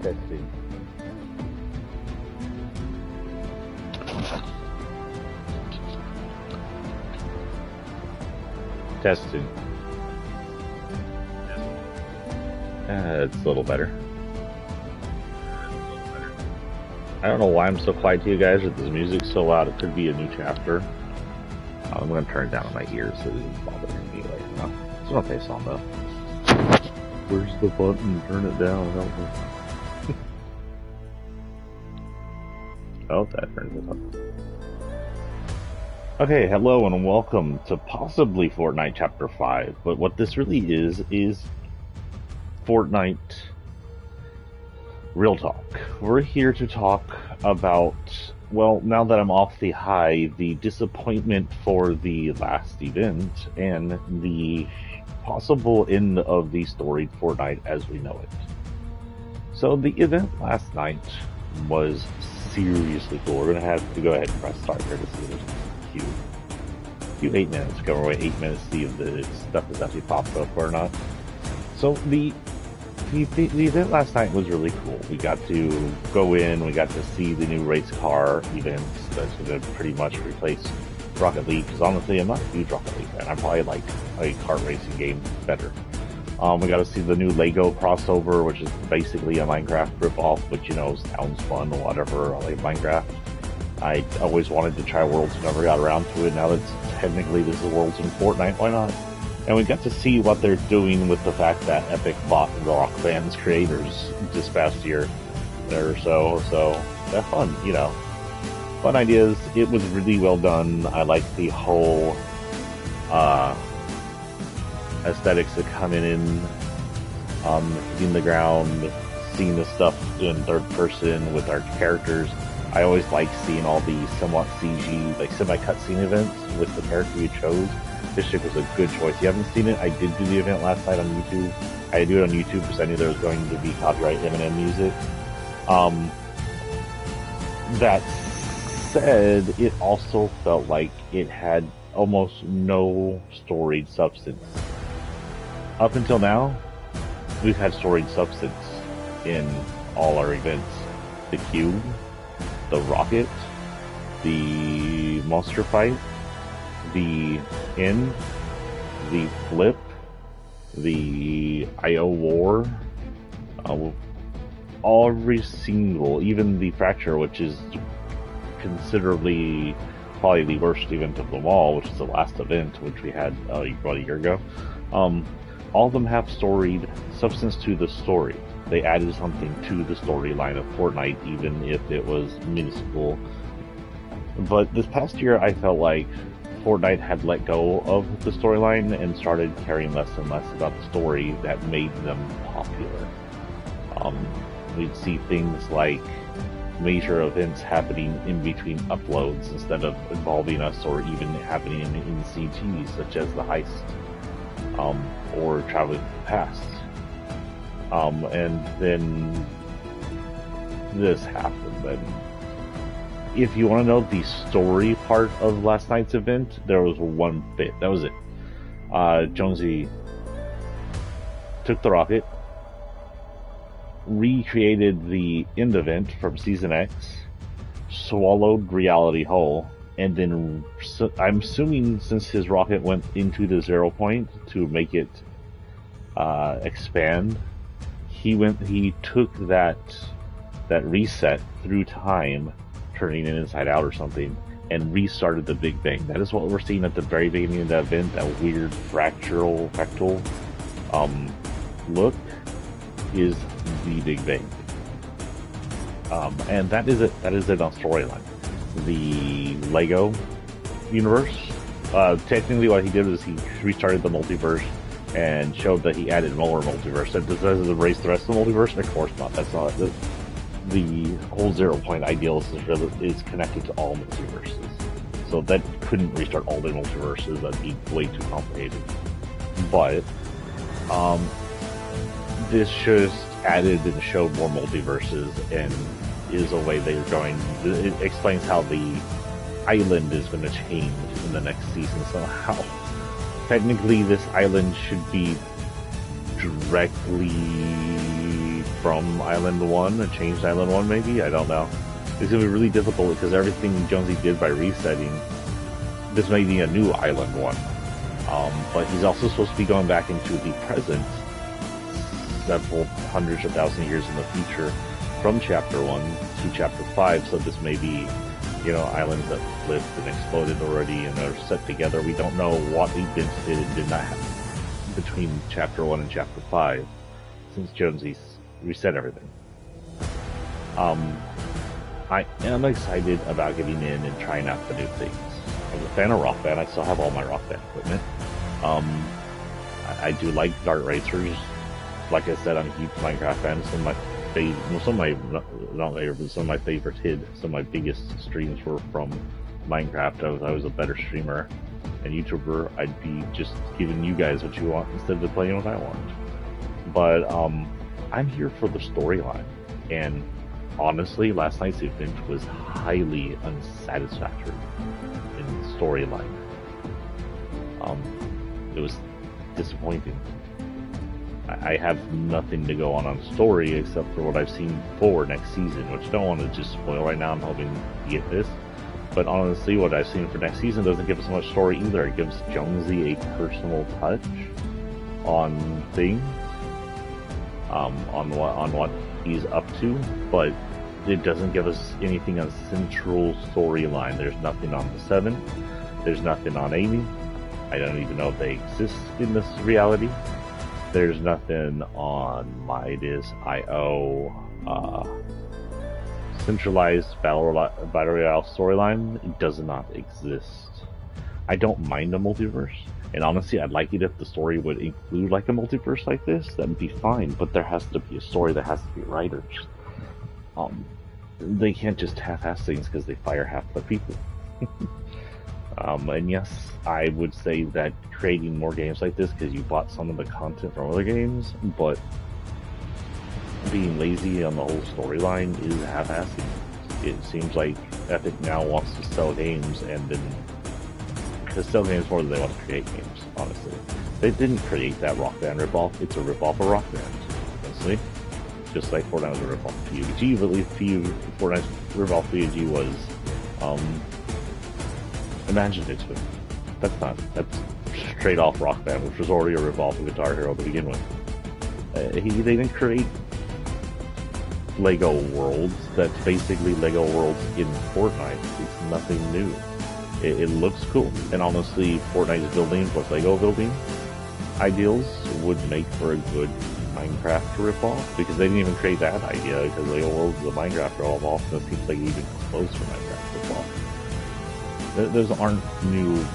Testing. Testing. It's a little better. I don't know why I'm so quiet to you guys, but this music's so loud. It could be a new chapter. I'm going to turn it down on my ears so it doesn't bother me right now. It's an okay song though. Where's the button? Turn it down. Help me. Oh, that turns it up. Okay, hello and welcome to possibly Fortnite Chapter 5. But what this really is Fortnite Real Talk. We're here to talk about, well, now that I'm off the high, the disappointment for the last event and the possible end of the storied Fortnite as we know it. So the event last night was seriously cool. We're going to have to go ahead and press start here to see this cue 8 minutes ago. We're waiting 8 minutes to see if the stuff is actually popped up or not. So the event last night was really cool. We got to go in, we got to see the new race car events that's going to pretty much replace Rocket League, because honestly I'm not a huge Rocket League fan. I probably like a kart racing game better. We got to see the new Lego crossover, which is basically a Minecraft ripoff, which, you know, sounds fun or whatever. I like Minecraft. I always wanted to try Worlds, never got around to it. Now that technically this is Worlds in Fortnite, why not? And we got to see what they're doing with the fact that Epic bought Rock Band's creators this past year or so. So that's fun, you know. Fun ideas. It was really well done. I like the whole aesthetics of coming in, hitting the ground, seeing the stuff in third person with our characters. I always like seeing all the somewhat CG, like semi-cutscene events with the character you chose. This chick was a good choice. If you haven't seen it, I did do the event last night on YouTube. I did do it on YouTube because I knew there was going to be copyright Eminem music. That said, it also felt like it had almost no storied substance. Up until now, we've had storied substance in all our events. The cube, the rocket, the monster fight, the end, the flip, the IO war, every single, even the fracture, which is considerably probably the worst event of them all, which is the last event, which we had about a year ago. All of them have storied substance to the story. They added something to the storyline of Fortnite, even if it was minuscule. But this past year, I felt like Fortnite had let go of the storyline and started caring less and less about the story that made them popular. We'd see things like major events happening in between uploads instead of involving us, or even happening in CGs, such as the heist, or traveling past. And then this happened. And if you want to know the story part of last night's event, there was one bit. That was it. Jonesy took the rocket, recreated the end event from Season X, swallowed reality whole, and then I'm assuming since his rocket went into the 0 point to make it expand, he took that reset through time, turning it inside out or something, and restarted the Big Bang. That is what we're seeing at the very beginning of the event, that weird fractal look is the Big Bang. And that is it. That is it on storyline. The Lego universe, technically what he did was he restarted the multiverse and showed that he added more multiverse. Does it erase the rest of the multiverse? Of course not. That's not the whole 0 point ideal is connected to all multiverses. So that couldn't restart all the multiverses. That'd be way too complicated. But this just added and showed more multiverses, and is a way they're going. It explains how the island is going to change in the next season. So how technically this island should be directly from Island 1, a changed Island 1 maybe? I don't know. It's going to be really difficult because everything Jonesy did by resetting, this may be a new Island 1. But he's also supposed to be going back into the present, several hundreds of thousands of years in the future, from Chapter 1 to Chapter 5, so this may be, you know, islands that flipped and exploded already and are set together. We don't know what events did and did not happen between Chapter 1 and Chapter 5, since Jonesy's reset everything. I am excited about getting in and trying out the new things. I was a fan of Rock Band. I still have all my Rock Band equipment. I do like dart racers. Like I said, I'm a huge Minecraft fan. Some of my favorite hid. Some of my biggest streams were from Minecraft. I was a better streamer and YouTuber. I'd be just giving you guys what you want instead of playing what I want. But I'm here for the storyline, and honestly, last night's event was highly unsatisfactory in storyline. It was disappointing. I have nothing to go on story except for what I've seen for next season, which I don't want to just spoil right now. I'm hoping to get this. But honestly, what I've seen for next season doesn't give us much story either. It gives Jonesy a personal touch on things, on what he's up to, but it doesn't give us anything on central storyline. There's nothing on the 7. There's nothing on Amy. I don't even know if they exist in this reality. There's nothing on Midas, IO, centralized battle royale storyline. It does not exist. I don't mind a multiverse, and honestly, I'd like it if the story would include like a multiverse like this. That'd be fine, but there has to be a story. There has to be writers. They can't just half-ass things because they fire half the people. And yes, I would say that creating more games like this because you bought some of the content from other games, but being lazy on the whole storyline is half-assing. It seems like Epic now wants to sell games and then sell games more than they want to create games, honestly. They didn't create that Rock Band ripoff. It's a ripoff of Rock Band, honestly. Just like Fortnite was a ripoff of PUBG, but at least Fortnite's ripoff of PUBG was imaginative. That's straight off Rock Band, which was already a ripoff of Guitar Hero to begin with. They didn't create Lego worlds. That's basically Lego worlds in Fortnite. It's nothing new. It looks cool, and honestly, Fortnite's building plus Lego building ideals would make for a good Minecraft ripoff, because they didn't even create that idea, because Lego Worlds is a Minecraft ripoff, and it seems like even close to Minecraft ripoff. Those aren't new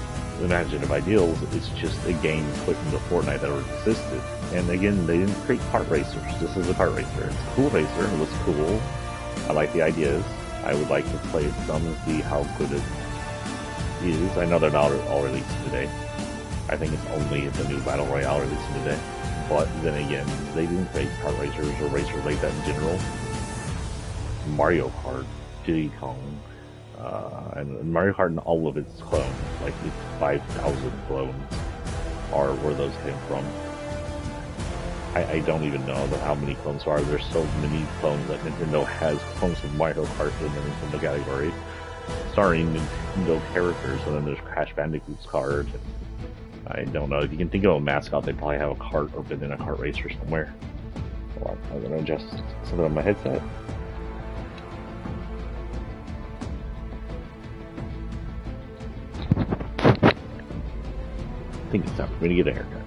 imaginative ideals, it's just a game put into Fortnite that already existed. And again, they didn't create kart racers. This is a kart racer. It's a cool racer, it looks cool. I like the ideas. I would like to play it some and see how good it is. I know they're not all released today. I think it's only the new Battle Royale releasing today. But then again, they didn't create kart racers or racers like that in general. Mario Kart, Diddy Kong, and Mario Kart and all of its clones, like its 5,000 clones, are where those came from. I don't even know how many clones there are. There's so many clones that Nintendo has clones of Mario Kart in the Nintendo category, starring Nintendo characters, and then there's Crash Bandicoot's card. I don't know. If you can think of a mascot, they probably have a cart or been in a kart racer somewhere. Hold on, I'm gonna adjust something on my headset. I think it's time for me to get a haircut.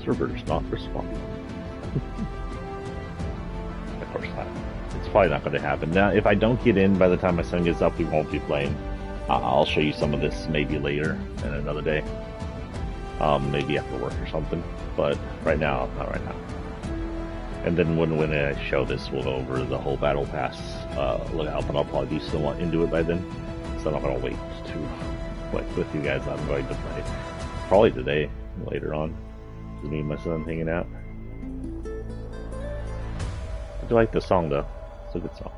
Server's not responding. Of course not. It's probably not going to happen. Now, if I don't get in by the time my son gets up, we won't be playing. I'll show you some of this maybe later in another day. Maybe after work or something. But right now, not right now. And then when I show this, we'll go over the whole battle pass lookout, but I'll probably be somewhat into it by then. So I'm not going to wait to play with you guys. I'm going to play probably today, later on. Just me and my son hanging out. I do like the song, though. It's a good song.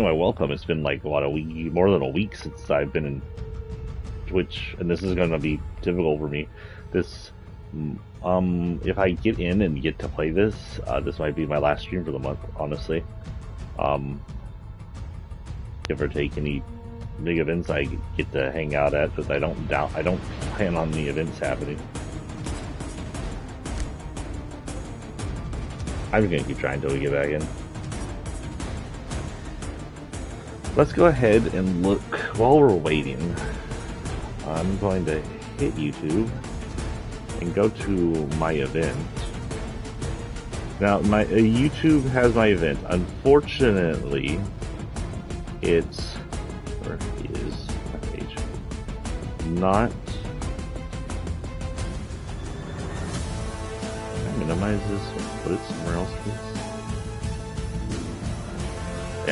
welcome. It's been like, what, a week, more than a week since I've been in Twitch, and this is going to be difficult for me. This, if I get in and get to play this, this might be my last stream for the month, honestly. Give or take any big events I get to hang out at, but I don't plan on the events happening. I'm gonna keep trying until we get back in. Let's go ahead and look while we're waiting. I'm going to hit YouTube and go to my event. Now, my YouTube has my event. Unfortunately, it's or is my page not. Can I minimize this or put it somewhere else, please?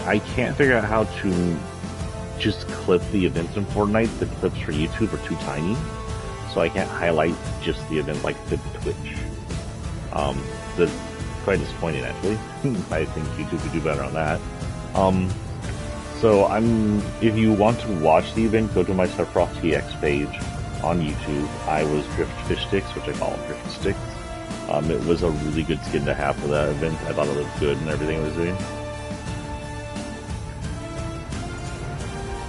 I can't figure out how to just clip the events in Fortnite. The clips for YouTube are too tiny, so I can't highlight just the event like the Twitch. That's quite disappointing, actually. I think YouTube could do better on that. So if you want to watch the event, go to my Sephiroth TX page on YouTube. I was Drift Fish Sticks, which I call them Drift Sticks. It was a really good skin to have for that event. I thought it looked good and everything it was doing.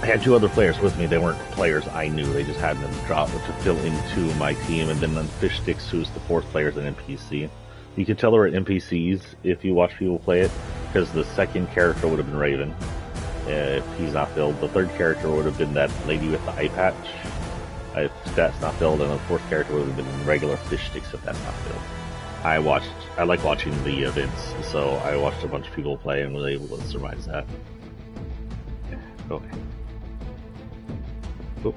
I had two other players with me. They weren't players I knew. They just had them drop to fill into my team. And then Fish Sticks, who's the fourth player, is an NPC. You can tell they're NPCs if you watch people play it, because the second character would have been Raven if he's not filled. The third character would have been that lady with the eye patch if that's not filled, and the fourth character would have been regular Fish Sticks if that's not filled. I like watching the events, so I watched a bunch of people play and was able to surmise that. Okay. Oh,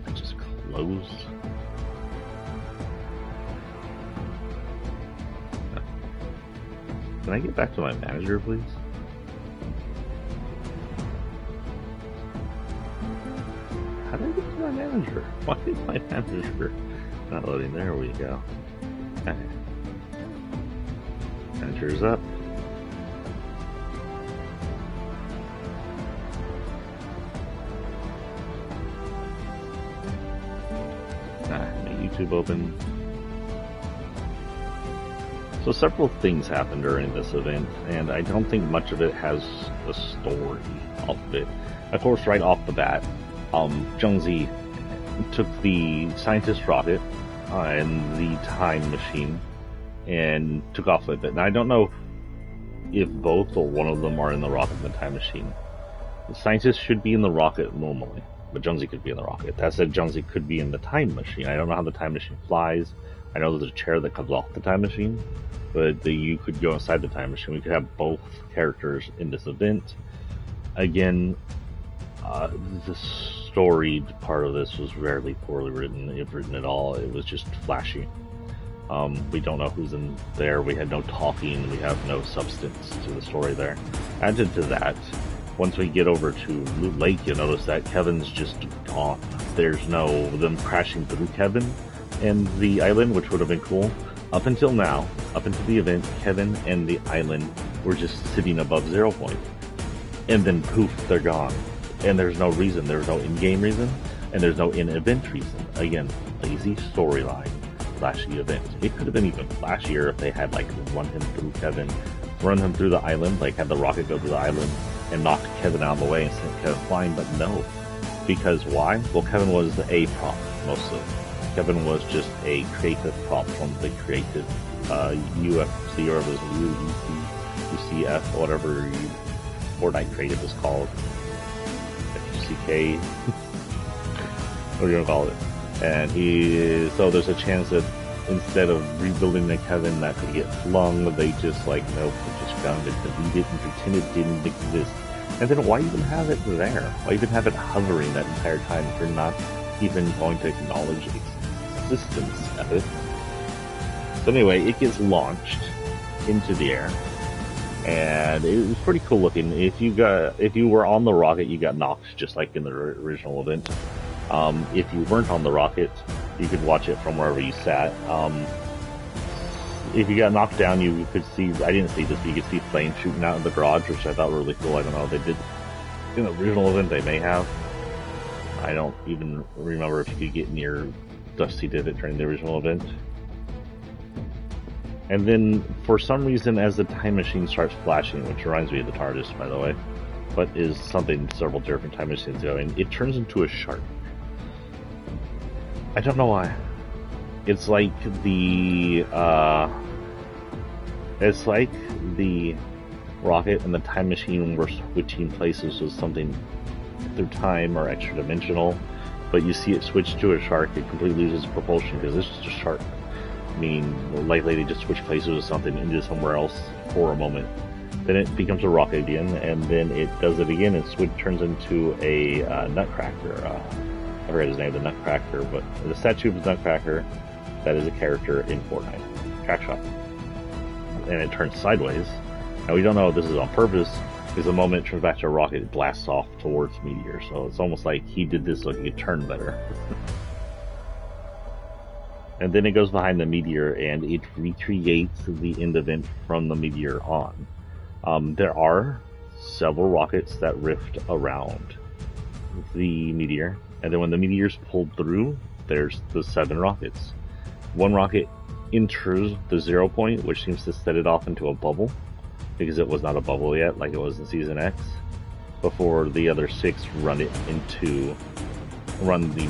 I just closed. Can I get back to my manager, please? How did I get to my manager? Why is my manager not loading? There we go. Okay. Manager's up. YouTube open. So several things happened during this event, and I don't think much of it has a story off of it. Of course, right off the bat, Zhengzi took the scientist rocket and the time machine and took off with it. Now, I don't know if both or one of them are in the rocket and the time machine. The scientist should be in the rocket normally, but Zhengzi could be in the rocket. That said, Zhengzi could be in the time machine. I don't know how the time machine flies. I know there's a chair that comes off the time machine, but you could go inside the time machine. We could have both characters in this event. Again, the story part of this was very poorly written, if written at all. It was just flashy. We don't know who's in there. We had no talking. We have no substance to the story there. Added to that, once we get over to Loot Lake, you'll notice that Kevin's just gone. There's no them crashing through Kevin and the island, which would have been cool. Up until now, up until the event, Kevin and the island were just sitting above 0 point. And then poof, they're gone. And there's no reason. There's no in-game reason, and there's no in-event reason. Again, lazy storyline, flashy event. It could have been even flashier if they had, like, run him through Kevin, run him through the island, like had the rocket go through the island, and knocked Kevin out of the way and sent Kevin flying, but no. Because why? Well, Kevin was a prop, mostly. Kevin was just a creative prop from the creative UFC, or it was UCF, whatever Fortnite creative is called. FUCK, what are you gonna call it? And so there's a chance that instead of rebuilding the Kevin that could get flung, they just nope, we just found it, deleted and pretend it didn't exist. And then why even have it there? Why even have it hovering that entire time if you're not even going to acknowledge existence of it? So anyway, it gets launched into the air, and it was pretty cool looking. If you were on the rocket, you got knocked just like in the original event. If you weren't on the rocket, you could watch it from wherever you sat. If you got knocked down, you could see, I didn't see this, but you could see flames shooting out of the garage, which I thought were really cool. I don't know if they did In the original event, they may have. I don't even remember if you could get near Dusty did it during the original event. And then, for some reason, as the time machine starts flashing, which reminds me of the TARDIS, by the way, but is something several different time machines going, it turns into a shark. I don't know why. It's like the rocket and the time machine were switching places with something through time or extra dimensional, but you see it switch to a shark, it completely loses propulsion because it's just a shark. Meaning, likely they just switch places with something into somewhere else for a moment. Then it becomes a rocket again, and then it does it again and turns into a nutcracker. I forget his name, the Nutcracker, but the statue of the Nutcracker, that is a character in Fortnite. Crack shot. And it turns sideways. Now we don't know if this is on purpose, because the moment it turns back to a rocket, it blasts off towards Meteor. So it's almost like he did this so he could turn better. And then it goes behind the Meteor, and it recreates the end event from the Meteor on. There are several rockets that rift around the Meteor, and then when the Meteor's pulled through, there's the 7 rockets. One rocket enters the 0 point, which seems to set it off into a bubble, because it was not a bubble yet, like it was in Season X, before the other 6 run the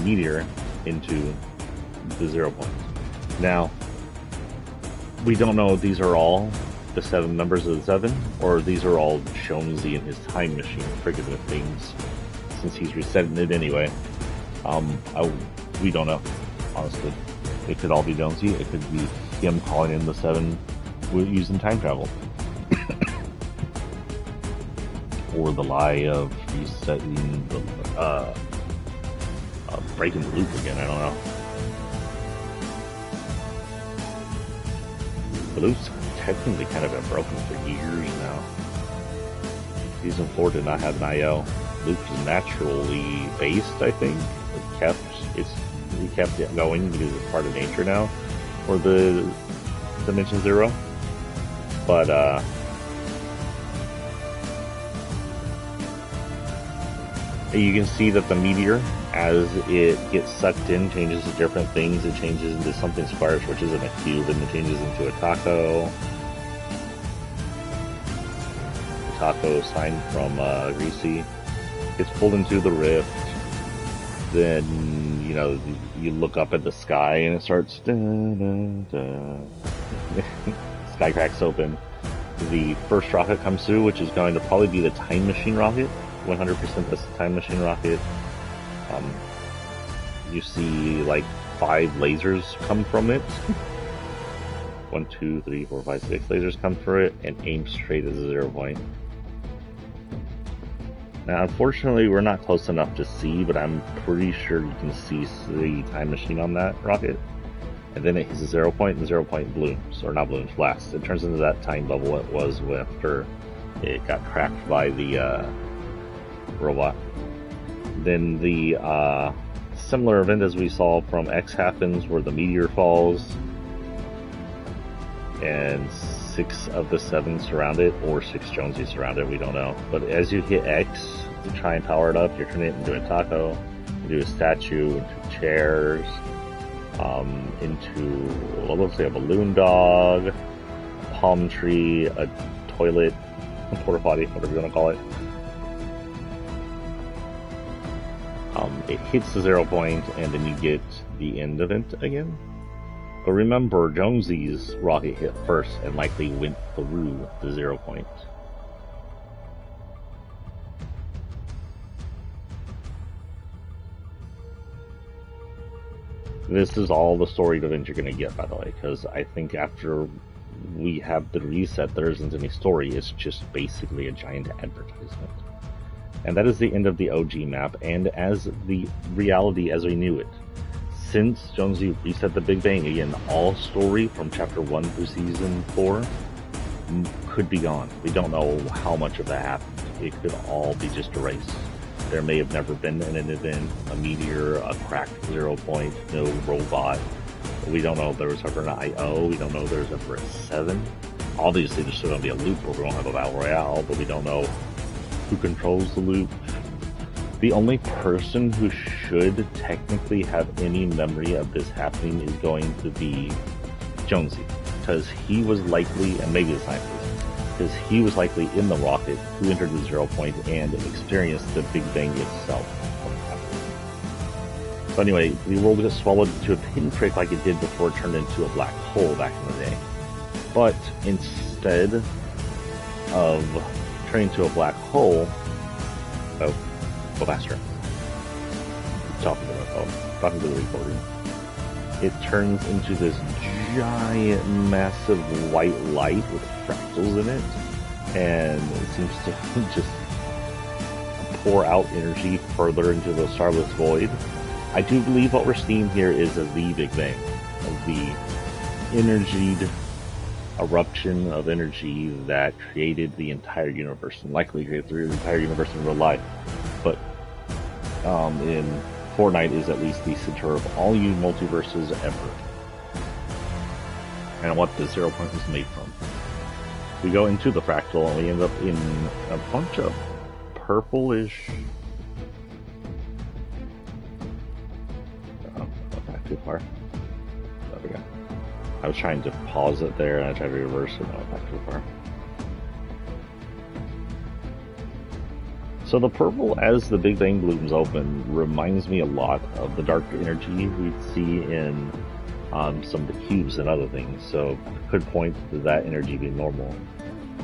Meteor into the 0 point. Now, we don't know if these are all the 7 members of the 7, or these are all Jonesy and his time machine triggering the things, since he's resetting it anyway. We don't know, honestly. It could all be Jonesy, it could be him calling in the 7 using time travel. Or the lie of resetting the, breaking the loop again, I don't know. The loop's technically kind of been broken for years now. Season 4 did not have an IO. Loop is naturally based, I think. He kept it going because it's part of nature now for the Dimension Zero. But you can see that the Meteor, as it gets sucked in, changes to different things. It changes into something sparse, which isn't a cube, and it changes into a taco. The taco sign from Greasy. Gets pulled into the rift. Then, you know, you look up at the sky and it starts. Sky cracks open. The first rocket comes through, which is going to probably be the time machine rocket. 100% that's the time machine rocket. You see like 5 lasers come from it. 1, 2, 3, 4, 5, 6 lasers come through it and aim straight at the 0 point. Now, unfortunately, we're not close enough to see, but I'm pretty sure you can see the time machine on that rocket. And then it hits the 0 point, and the 0 point blooms, or not blooms, blasts. It turns into that time bubble it was after it got cracked by the robot. Then the similar event as we saw from X happens, where the Meteor falls, and 6 of the 7 surround it, or 6 Jonesies surround it, we don't know. But as you hit X to try and power it up, you're turning it into a taco, into a statue, into chairs, into, well, let's say a balloon dog, a palm tree, a toilet, a porta potty, whatever you want to call it. It hits the 0 point, and then you get the end event again. But remember, Jonesy's rocket hit first and likely went through the 0 point. This is all the story event you're going to get, by the way, because I think after we have the reset, there isn't any story. It's just basically a giant advertisement. And that is the end of the OG map, and as the reality as we knew it. Since Jonesy reset the Big Bang again, all story from Chapter 1 through Season 4 could be gone. We don't know how much of that happened. It could all be just erased. There may have never been an event, a meteor, a cracked 0 point, no robot. We don't know if there was ever an IO. We don't know if there was ever a 7. Obviously, there's still going to be a loop where we won't have a battle royale, but we don't know who controls the loop. The only person who should technically have any memory of this happening is going to be Jonesy, because he was likely, and maybe the scientist, because he was likely in the rocket who entered the 0 point and experienced the Big Bang itself. So anyway, the world gets swallowed into a pinprick like it did before it turned into a black hole back in the day. But instead of turning into a black hole, oh, go faster. Talking to my phone, talking to the recording. It turns into this giant, massive white light with fractals in it, and it seems to just pour out energy further into the starless void. I do believe what we're seeing here is the Big Bang, of the energied eruption of energy that created the entire universe, and likely created the entire universe in real life. But in Fortnite is at least the center of all multiverses ever, and what the 0 point was made from. We go into the fractal and we end up in a bunch of purplish. Not too far. There we go. I was trying to pause it there and I tried to reverse it. No, back too far. So the purple as the Big Bang blooms open reminds me a lot of the dark energy we'd see in some of the cubes and other things, so could point to that energy being normal.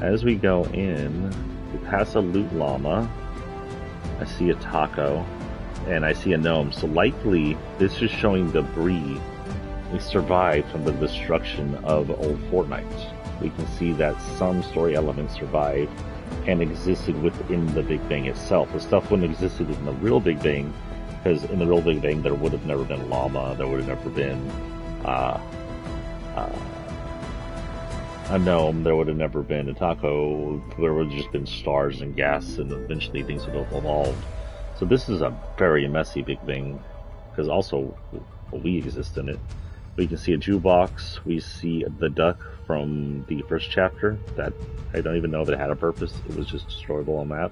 As we go in, we pass a loot llama, I see a taco, and I see a gnome, so likely this is showing debris we survived from the destruction of old Fortnite. We can see that some story elements survived and existed within the Big Bang itself. The stuff wouldn't have existed in the real Big Bang, because in the real Big Bang there would have never been a llama, there would have never been a gnome, there would have never been a taco, there would have just been stars and gas, and eventually things would have evolved. So this is a very messy Big Bang, because also we exist in it. We can see a jukebox, we see the duck from the first chapter that I don't even know if it had a purpose, it was just destroyable on the map.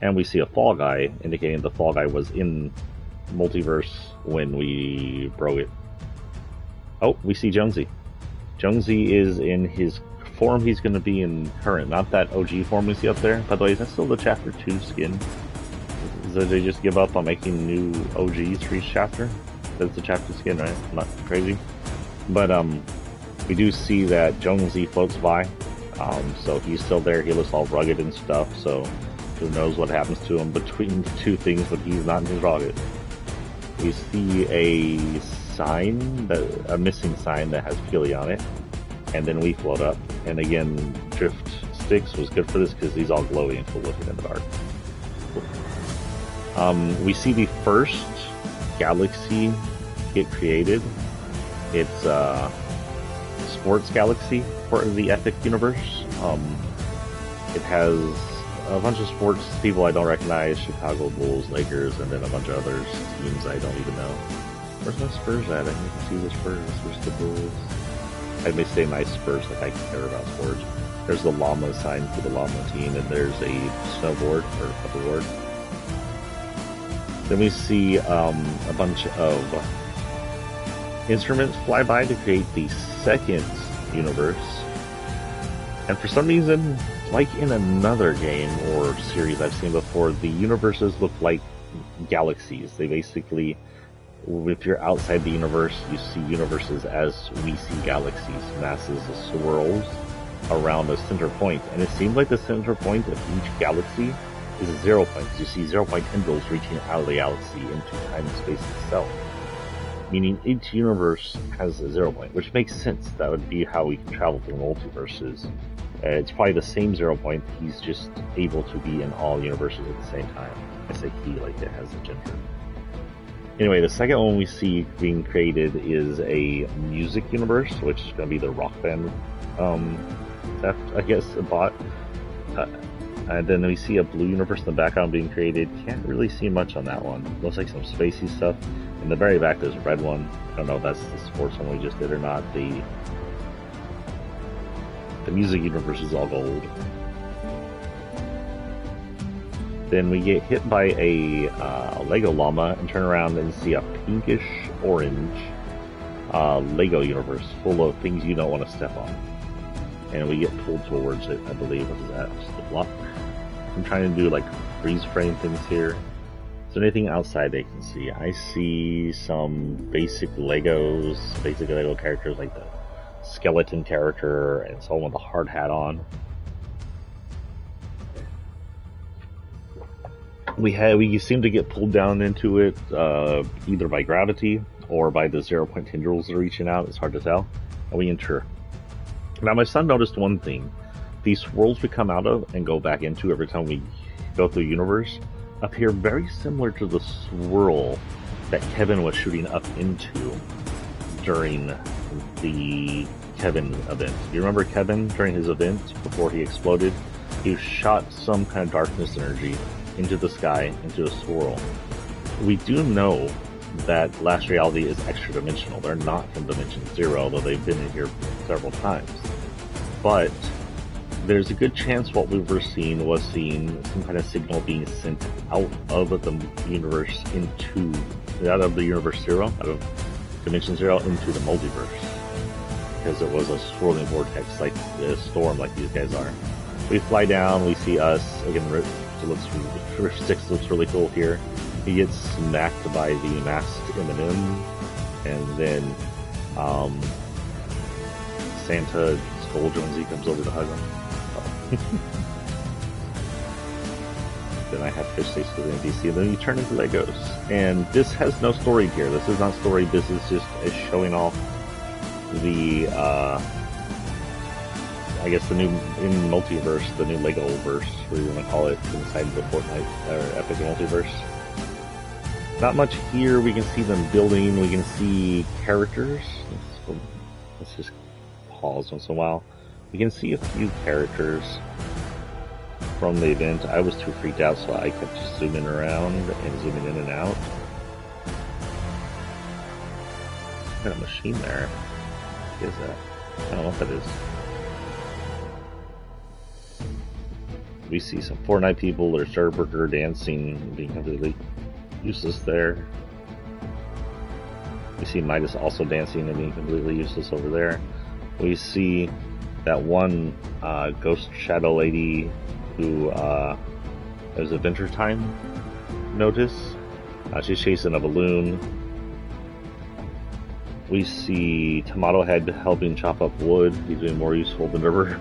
And we see a fall guy, indicating the fall guy was in multiverse when we broke it. Oh, we see Jonesy. Jonesy is in his form he's going to be in current, not that OG form we see up there. By the way, is that still the chapter 2 skin? Did they just give up on making new OGs for each chapter? That's the chapter skin, right? I'm not crazy. But we do see that Jonesy floats by. So he's still there. He looks all rugged and stuff, so who knows what happens to him between the two things, but he's not in his rocket. We see a sign, a missing sign that has Philly on it, and then we float up. And again, drift sticks was good for this because he's all glowy and cool looking in the dark. We see the first galaxy get created. It's Sports Galaxy for the Epic universe. It has a bunch of sports people I don't recognize, Chicago Bulls, Lakers, and then a bunch of other teams I don't even know. Where's my Spurs at? I need to see the Spurs. Where's the Bulls? I may say my Spurs like I care about sports. There's the llama sign for the llama team, and there's a snowboard or hoverboard. Then we see a bunch of instruments fly by to create the second universe. And for some reason, like in another game or series I've seen before, the universes look like galaxies. They basically, if you're outside the universe, you see universes as we see galaxies, masses of swirls around a center point. And it seems like the center point of each galaxy is a 0 point. You see 0 point tendrils reaching out of the galaxy into time and space itself. Meaning each universe has a 0 point, which makes sense. That would be how we can travel through multiverses. It's probably the same 0 point, he's just able to be in all universes at the same time. I say he like it has a gender. Anyway, the second one we see being created is a music universe, which is going to be the rock band that I guess bought. And then we see a blue universe in the background being created. Can't really see much on that one. Looks like some spacey stuff. In the very back there's a red one. I don't know if that's the sports one we just did or not. The music universe is all gold. Then we get hit by a Lego llama and turn around and see a pinkish orange Lego universe full of things you don't want to step on. And we get pulled towards it, I believe. What is that? Just the block. I'm trying to do like freeze frame things here. Is there anything outside they can see? I see some basic Lego characters like the skeleton character and someone with a hard hat on. We seem to get pulled down into it either by gravity or by the 0-point tendrils that are reaching out. It's hard to tell. And we enter. Now my son noticed one thing. These swirls we come out of and go back into every time we go through the universe appear very similar to the swirl that Kevin was shooting up into during the Kevin event. Do you remember Kevin during his event before he exploded? He shot some kind of darkness energy into the sky, into a swirl. We do know that Last Reality is extra dimensional. They're not from Dimension Zero, although they've been in here several times. But there's a good chance what we were seeing was seeing some kind of signal being sent out of the universe out of Dimension Zero into the multiverse. Because it was a swirling vortex, like a storm like these guys are. We fly down, we see us, again, River 6 looks really cool here. He gets smacked by the masked M&M, and then Santa Skull Jonesy comes over to hug him. Oh. Then I have fish sticks with NPC, and then you turn into Legos. And this has no story here. This is not story, this is just a showing off the I guess the new in multiverse, the new Lego verse, whatever you want to call it, inside the Fortnite or Epic Multiverse. Not much here. We can see them building. We can see characters. Let's just pause once in a while. We can see a few characters from the event. I was too freaked out, so I kept just zooming around and zooming in and out. Got a machine there. What is that? I don't know what that is. We see some Fortnite people, there's Starbreaker dancing, being completely useless there. We see Midas also dancing and being completely useless over there. We see that one ghost shadow lady who has a Adventure Time notice. She's chasing a balloon. We see Tomato Head helping chop up wood. He's doing more useful than ever.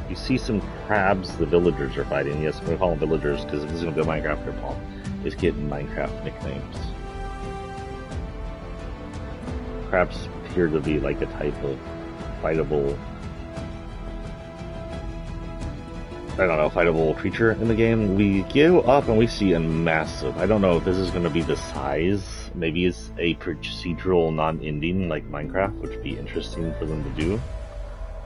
You see some crabs the villagers are fighting. Yes, we call them villagers because if this is going to be a Minecraft here, Paul, is getting Minecraft nicknames. Crabs appear to be like a type of fightable creature in the game. We go up and we see a massive, I don't know if this is going to be the size, maybe it's a procedural non-ending like Minecraft, which would be interesting for them to do.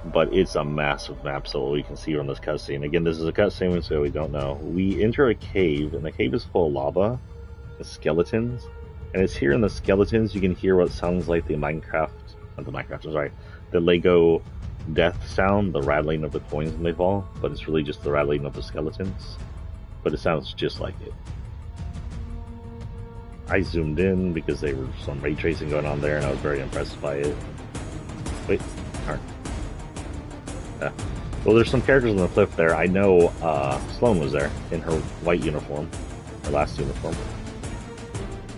But it's a massive map, so we can see from this cutscene. Again, this is a cutscene, so we don't know. We enter a cave, and the cave is full of lava and skeletons. And it's here in the skeletons you can hear what sounds like the Lego death sound, the rattling of the coins when they fall. But it's really just the rattling of the skeletons. But it sounds just like it. I zoomed in because there was some ray tracing going on there, and I was very impressed by it. Wait, darn. Well, there's some characters on the cliff there. I know Sloan was there in her white uniform, her last uniform.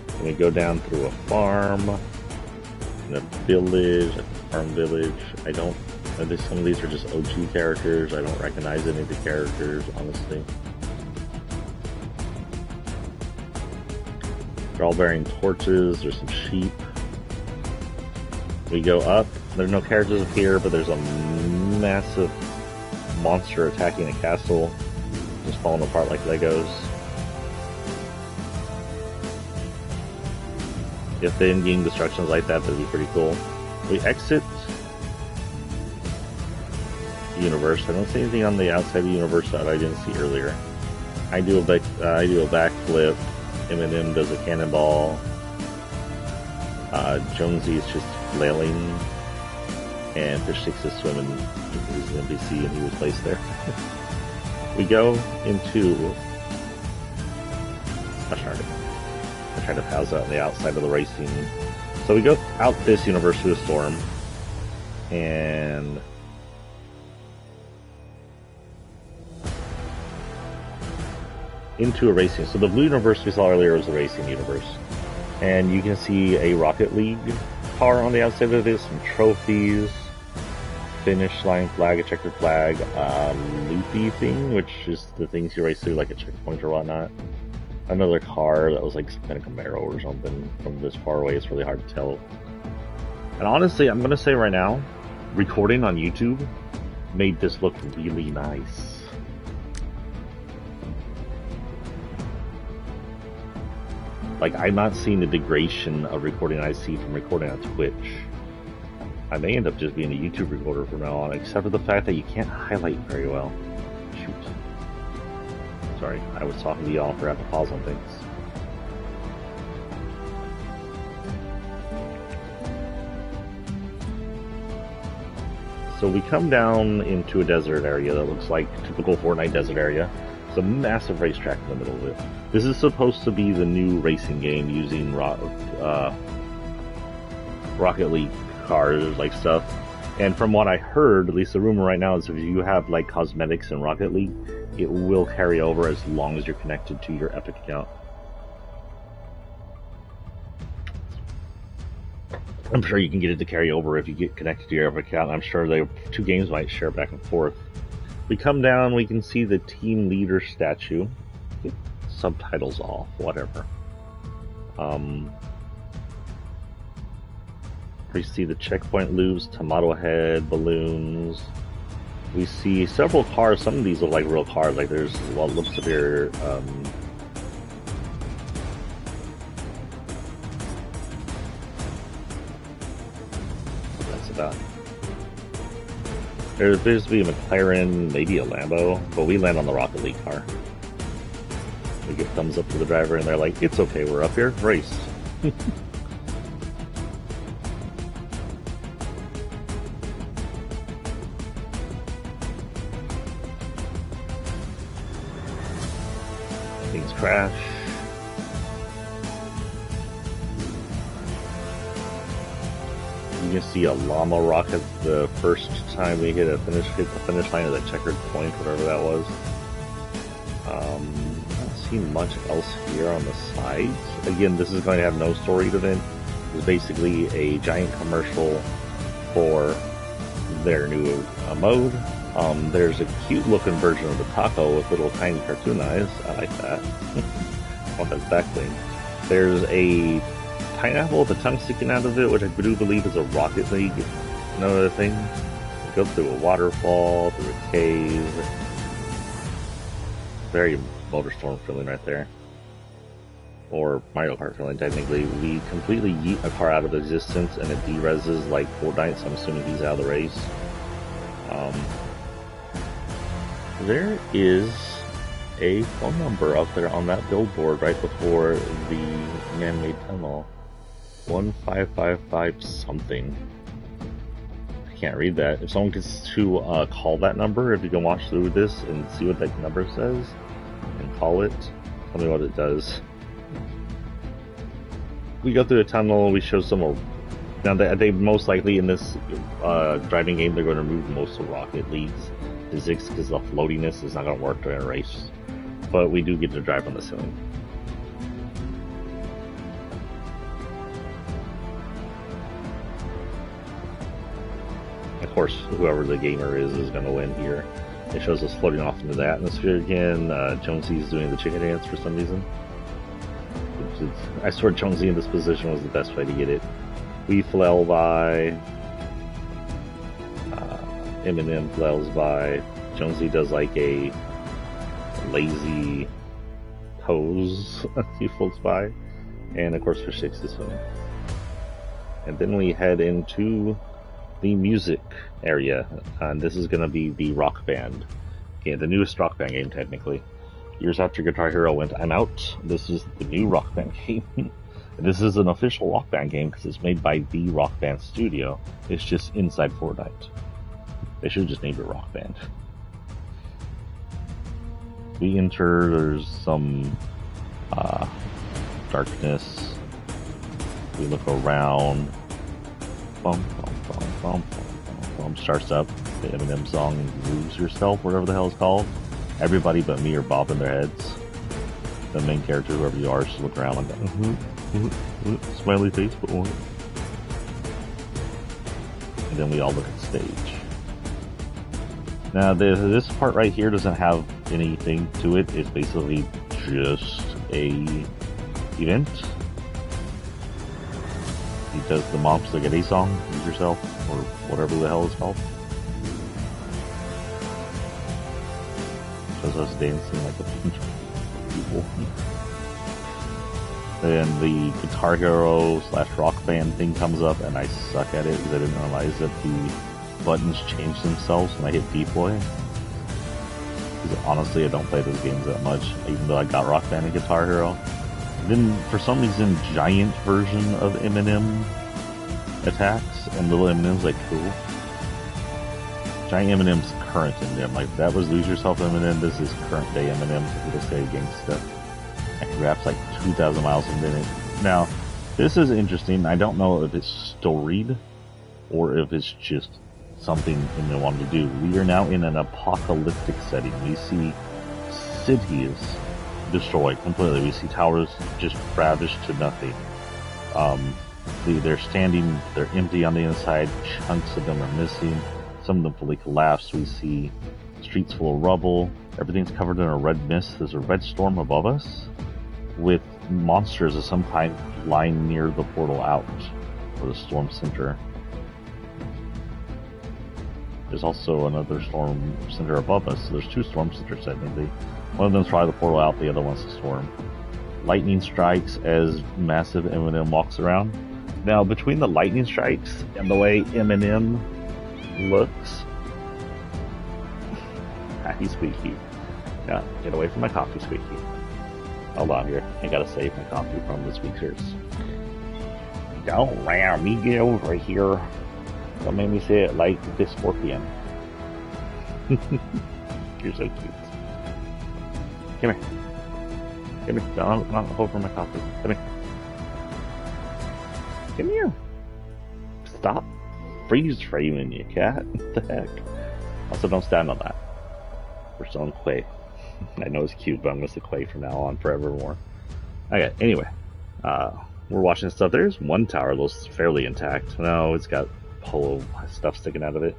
And we go down through a farm, and a village, a farm village. I think some of these are just OG characters. I don't recognize any of the characters, honestly. They're all bearing torches. There's some sheep. We go up. There's no characters up here, but there's a massive monster attacking a castle, just falling apart like Legos. If the in-game destructions like that, that'd be pretty cool. We exit the universe. I don't see anything on the outside of the universe that I didn't see earlier. I do a backflip. M&M does a cannonball. Jonesy is just flailing. and Fish Sticks is swimming. He's an NPC and he was placed there. We go into... Gosh darn it. I tried to pause out on the outside of the racing. So we go out this universe through a storm, and into a racing. So the blue universe we saw earlier was a racing universe, and you can see a Rocket League car on the outside of this, some trophies, finish line flag, a checkered flag, loopy thing, which is the things you race through like a checkpoint or whatnot. Another car that was like some kind of Camaro or something. From this far away, it's really hard to tell. And honestly, I'm gonna say right now, recording on YouTube made this look really nice. Like, I'm not seeing the degradation of recording I see from recording on Twitch. I may end up just being a YouTube recorder from now on, except for the fact that you can't highlight very well. Shoot. Sorry, I was talking to y'all, forgot to pause on things. So we come down into a desert area that looks like typical Fortnite desert area. It's a massive racetrack in the middle of it. This is supposed to be the new racing game using Rocket League cars, like stuff. And from what I heard, at least the rumor right now is if you have like cosmetics in Rocket League, it will carry over as long as you're connected to your Epic account. I'm sure you can get it to carry over if you get connected to your Epic account. I'm sure the two games might share back and forth. We come down, we can see the team leader statue. Subtitles off, whatever. We see the checkpoint loops, tomato head, balloons. We see several cars. Some of these look like real cars. Like there's what looks to be that's about. There appears to be a McLaren, maybe a Lambo, but we land on the Rocket League car. We give thumbs up to the driver, and they're like, "It's okay, we're up here, race." Things crash. You can see a llama rocket the first time we hit the finish line of that checkered point, whatever that was. I don't see much else here on the sides. Again, this is going to have no story event. It's basically a giant commercial for their new mode. There's a cute looking version of the taco with little tiny cartoon eyes. I like that. On the back thing. There's a pineapple with a tongue sticking out of it, which I do believe is a Rocket League. Another thing. We go through a waterfall, through a cave. Very MotorStorm feeling right there. Or Mario Kart feeling, technically. We completely yeet a car out of existence and it de-reses like Fortnite, so I'm assuming he's out of the race. There is a phone number up there on that billboard right before the man-made tunnel. 1555 something. I can't read that. If someone gets to call that number, if you can watch through this and see what that number says and call it, tell me what it does. We go through the tunnel, we show some more. Now they most likely in this driving game they're going to remove most of Rocket League's physics because the floatiness is not going to work during a race. But we do get to drive on the ceiling. Of course, whoever the gamer is going to win here. It shows us floating off into the atmosphere again. Jonesy's doing the chicken dance for some reason. I swear Jonesy in this position was the best way to get it. We flail by. Eminem flails by. Jonesy does like a lazy pose. He floats by. And of course Fish Sticks is swimming. And then we head into the music area. And this is going to be the Rock Band. Okay, the newest Rock Band game technically. Years after Guitar Hero went, I'm out. This is the new Rock Band game. This is an official Rock Band game because it's made by the Rock Band studio. It's just inside Fortnite. They should have just named it Rock Band. We enter, there's some darkness. We look around. Bum, bum, bum, bum, bum, bum. Starts up the Eminem song, Lose Yourself, whatever the hell it's called. Everybody but me are bobbing their heads. The main character, whoever you are, just look around like, smiley face, but what? And then we all look at the stage. Now, this part right here doesn't have anything to it. It's basically just a event. He does the Mom Spaghetti song, Use Yourself, or whatever the hell it's called. Shows us dancing like a bunch of people. Then the Guitar Hero / Rock Band thing comes up, and I suck at it because I didn't realize that the buttons change themselves when I hit deploy. Because honestly, I don't play those games that much, even though I got Rock Band and Guitar Hero. Then, for some reason, giant version of Eminem attacks, and little Eminem's like cool. Giant Eminem's current Eminem, like that was Lose Yourself Eminem, this is current day Eminem, so people say gangsta. And he raps like 2,000 miles a minute. Now, this is interesting. I don't know if it's storied, or if it's just something Eminem wanted to do. We are now in an apocalyptic setting. We see cities destroyed completely. We see towers just ravished to nothing. They're standing, they're empty on the inside, chunks of them are missing, some of them fully collapsed. We see streets full of rubble, everything's covered in a red mist. There's a red storm above us, with monsters of some kind lying near the portal out, or the storm center. There's also another storm center above us, so there's two storm centers technically. One of them's probably the portal out, the other one's the storm. Lightning strikes as massive Eminem walks around. Now, between the lightning strikes and the way Eminem looks, he's squeaky. Yeah, get away from my coffee, squeaky. Hold on here, I gotta save my coffee from the speakers. Don't ram me, get over here. Don't make me say it like this scorpion. You're so cute. Come here. Come here. Don't hold for my coffee. Come here. Come here. Stop freeze framing, you cat. What the heck? Also, don't stand on that. We're still on clay. I know it's cute, but I'm going to say clay from now on forevermore. Okay, anyway. We're watching stuff. There's one tower that looks fairly intact. No, it's got polo stuff sticking out of it.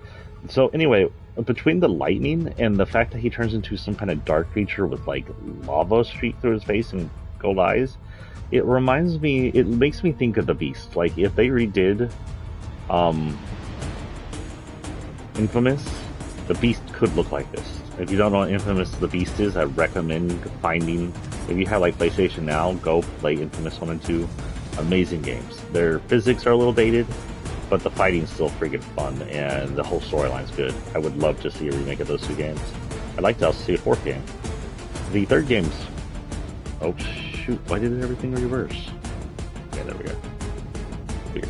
So anyway, between the lightning and the fact that he turns into some kind of dark creature with like lava streak through his face and gold eyes, it makes me think of the Beast. Like if they redid Infamous, the Beast could look like this. If you don't know what Infamous the Beast is, I recommend finding, if you have like PlayStation Now, go play Infamous 1 and 2. Amazing games. Their physics are a little dated, but the fighting's still freaking fun, and the whole storyline's good. I would love to see a remake of those two games. I'd like to also see a fourth game. The third game's... Oh, shoot. Why did everything reverse? Okay, there we go. Weird.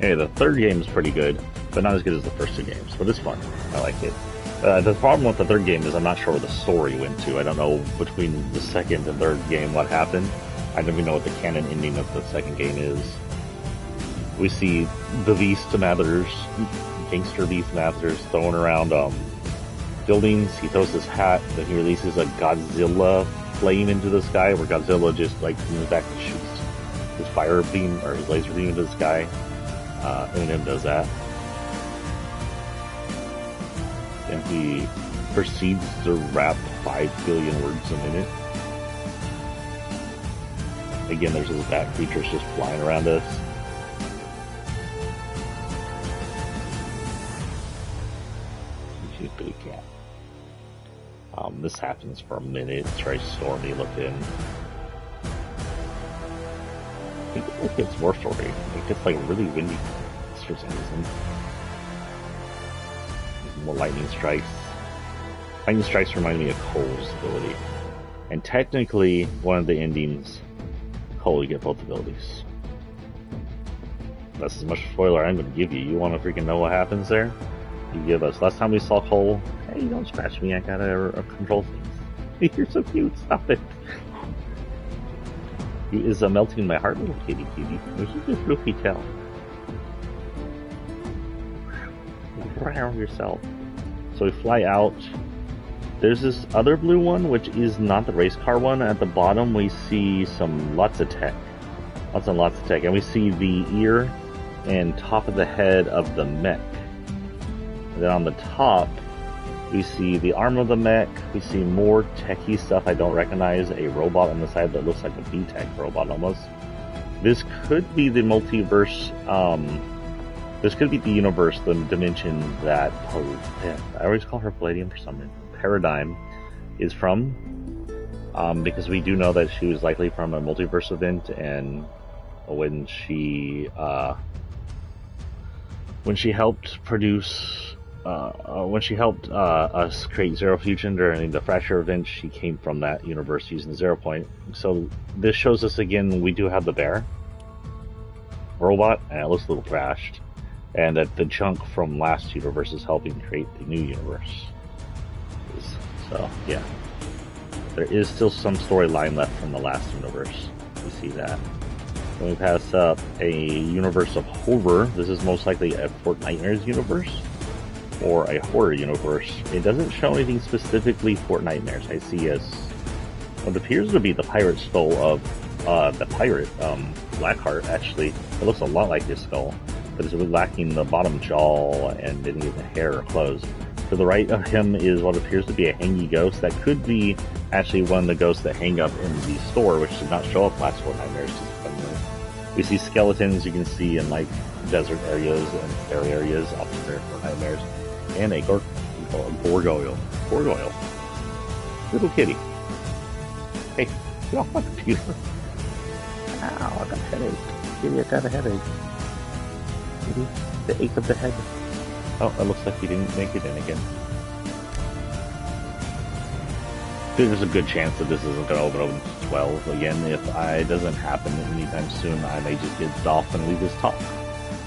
Anyway, the third game's pretty good, but not as good as the first two games. But it's fun. I like it. The problem with the third game is I'm not sure where the story went to. I don't know between the second and third game what happened. I don't even know what the canon ending of the second game is. We see the Beast Mathers, Gangster Beast Mathers, throwing around buildings. He throws his hat, then he releases a Godzilla flame into the sky, where Godzilla just like moves back and shoots his fire beam or his laser beam into the sky. Eminem does that. And he proceeds to rap 5 billion words a minute. Again, there's this bat creatures just flying around us. She's a big cat. This happens for a minute. It's very stormy looking. I think it gets more stormy. It gets like really windy for some reason. More lightning strikes. Lightning strikes remind me of Cole's ability. And technically, one of the endings Cole, you get both abilities. That's as much spoiler I'm going to give you. You want to freaking know what happens there? You give us. Last time we saw Cole, hey, don't scratch me. I gotta control things. You're so cute. Stop it. You is melting my heart, little kitty. This is just fluffy tail. Around yourself. So we fly out. There's this other blue one, which is not the race car one. At the bottom, we see lots of tech. Lots and lots of tech. And we see the ear and top of the head of the mech. And then on the top, we see the arm of the mech. We see more techie stuff I don't recognize. A robot on the side that looks like a B-Tech robot almost. This could be the multiverse. This could be the universe, the dimension that I always call her Palladium for some reason. Paradigm is from, because we do know that she was likely from a multiverse event, and when she helped produce, when she helped us create Zero Fusion during the Fracture event, she came from that universe using Zero Point. So this shows us again we do have the bear robot, and it looks a little trashed, and that the chunk from last universe is helping create the new universe. So, yeah. There is still some storyline left from the last universe. We see that. When we pass up a universe of horror, this is most likely a Fortnitr universe or a horror universe. It doesn't show anything specifically Fortnitr. I see as what appears to be the pirate skull of the pirate Blackheart. Actually, it looks a lot like his skull, but it's lacking the bottom jaw and any of the hair or clothes. To the right of him is what appears to be a hangy ghost. That could be actually one of the ghosts that hang up in the store, which did not show up last Fortnite. We see skeletons you can see in like desert areas and area areas off of there Fortnite, and a gargoyle. Little kitty. Hey, get off my computer. Ow, I got a headache. Kitty, I got a headache. Kitty, the ache of the head. Oh, it looks like he didn't make it in again. There's a good chance that this isn't going to open to 12 again. If it doesn't happen anytime soon, I may just get off and leave this talk.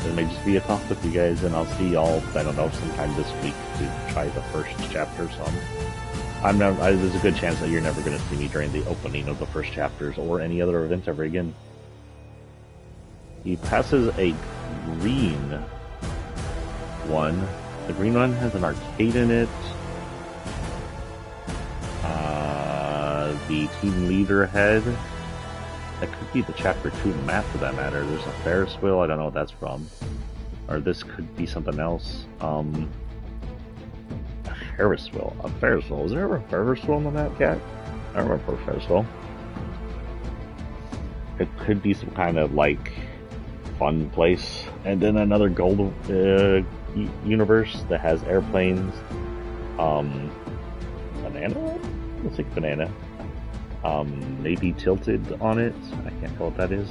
There may just be a talk with you guys, and I'll see y'all, I don't know, sometime this week to try the first chapter. So there's a good chance that you're never going to see me during the opening of the first chapters or any other event ever again. He passes a green one. The green one has an arcade in it. The team leader head. That could be the chapter 2 map for that matter. There's a Ferris wheel. I don't know what that's from. Or this could be something else. A Ferris wheel. A Ferris wheel. Was there ever a Ferris wheel on the map, Cat? I remember a Ferris wheel. It could be some kind of like fun place. And then another gold universe that has airplanes. Banana? Looks like banana. Maybe tilted on it. I can't tell what that is.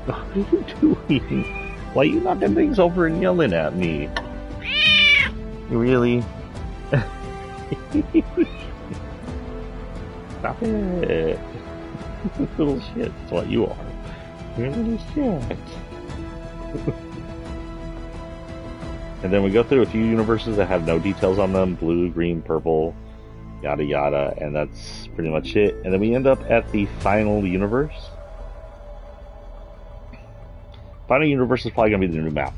What are you doing? Why are you knocking things over and yelling at me? Really? Stop it. Little shit. That's what you are. You're a little shit. And then we go through a few universes that have no details on them. Blue, green, purple, yada yada. And that's pretty much it. And then we end up at the final universe. Final universe is probably going to be the new map.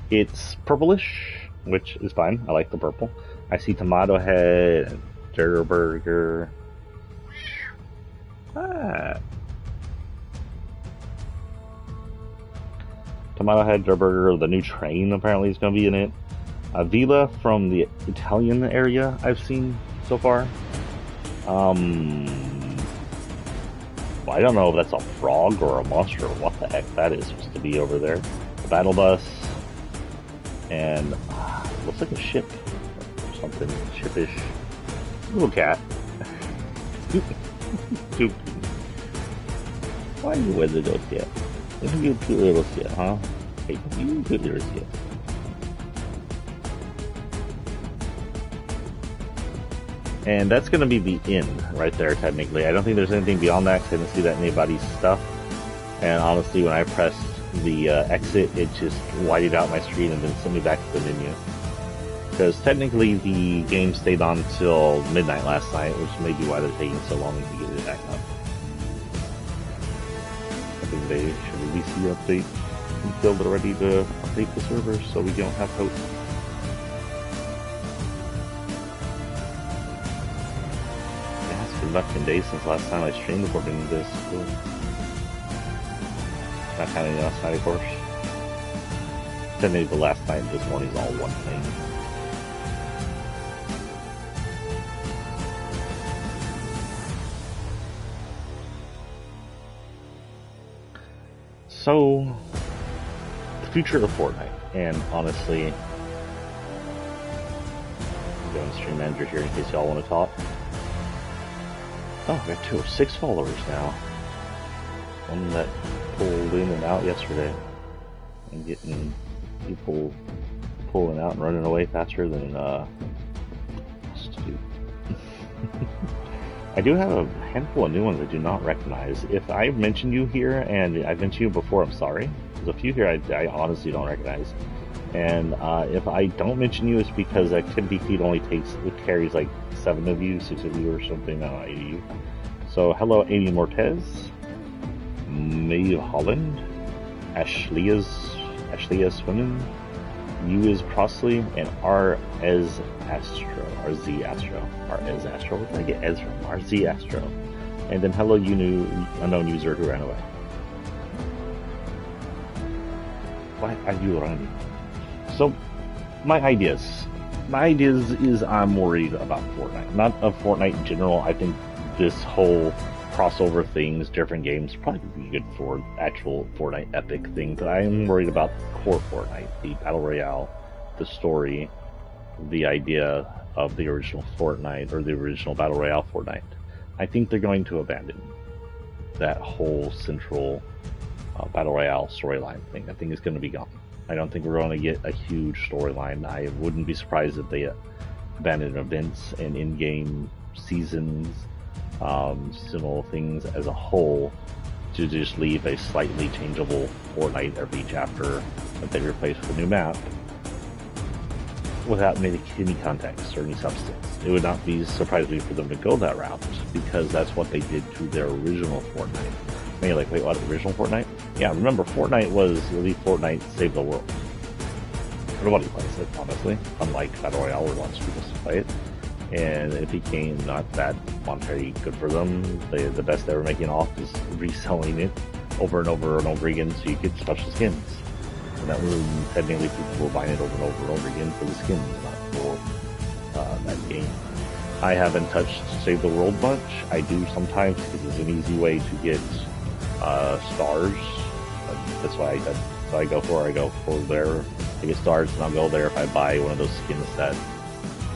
It's purplish, which is fine. I like the purple. I see Tomato Head and Durburger. Tomato Head, Durburger, the new train apparently is going to be in it. Vila from the Italian area I've seen so far. Well, I don't know if that's a frog or a monster or what the heck that is supposed to be over there. The battle bus. And looks like a ship or something. Shipish. Little cat. Why are you with the little cat? Look at you cute little shit, huh? Hey, you cute little shit. And that's going to be the end right there, technically. I don't think there's anything beyond that because I didn't see that in anybody's stuff. And honestly, when I pressed the exit, it just whited out my screen and then sent me back to the menu. Because technically the game stayed on till midnight last night, which may be why they're taking so long to get it back up. I think they should release the update until they're ready to update the servers so we don't have hope. Yeah, it's been about 10 days since last time I streamed recording this. Not counting last night, of course. Technically the last night and this morning's all one thing. So, the future of Fortnite, and honestly, I'm going to stream manager here in case y'all want to talk. Oh, I got 206 followers now. One that pulled in and out yesterday. I'm getting people pulling out and running away faster than stupid. I do have a handful of new ones I do not recognize. If I mention you here, and I've mentioned you before, I'm sorry. There's a few here I honestly don't recognize. And if I don't mention you, it's because activity feed only carries like 7 of you, 6 of you or something, 8 of you. So hello Amy Mortez, Maeve Holland, Ashleia Swimming, U is Crossley, and RZ Astro. Where did I get Ez from? RZ Astro. And then hello, you new unknown user who ran away. Why are you running? So, my ideas is I'm worried about Fortnite. Not of Fortnite in general. I think this whole crossover things, different games, probably would be good for actual Fortnite epic thing, but I am worried about core Fortnite, the Battle Royale, the story, the idea of the original Fortnite, or the original Battle Royale Fortnite. I think they're going to abandon that whole central Battle Royale storyline thing. I think it's going to be gone. I don't think we're going to get a huge storyline. I wouldn't be surprised if they abandon events and in-game seasons, similar things as a whole, to just leave a slightly changeable Fortnite every chapter that they replace with a new map without any context or any substance. It would not be surprising for them to go that route, because that's what they did to their original Fortnite. And you're like, wait, what, original Fortnite? Yeah, remember, Fortnite was really Fortnite Save the World. Nobody plays it, honestly, unlike Battle Royale where lots of people still play it. And it became not that monetary good for them. The best they were making off is reselling it over and over and over again so you get special skins. And that was technically people were buying it over and over and over again for the skins, not for that game. I haven't touched Save the World much. I do sometimes because it's an easy way to get stars. That's why I go for there. I get stars and I'll go there if I buy one of those skins that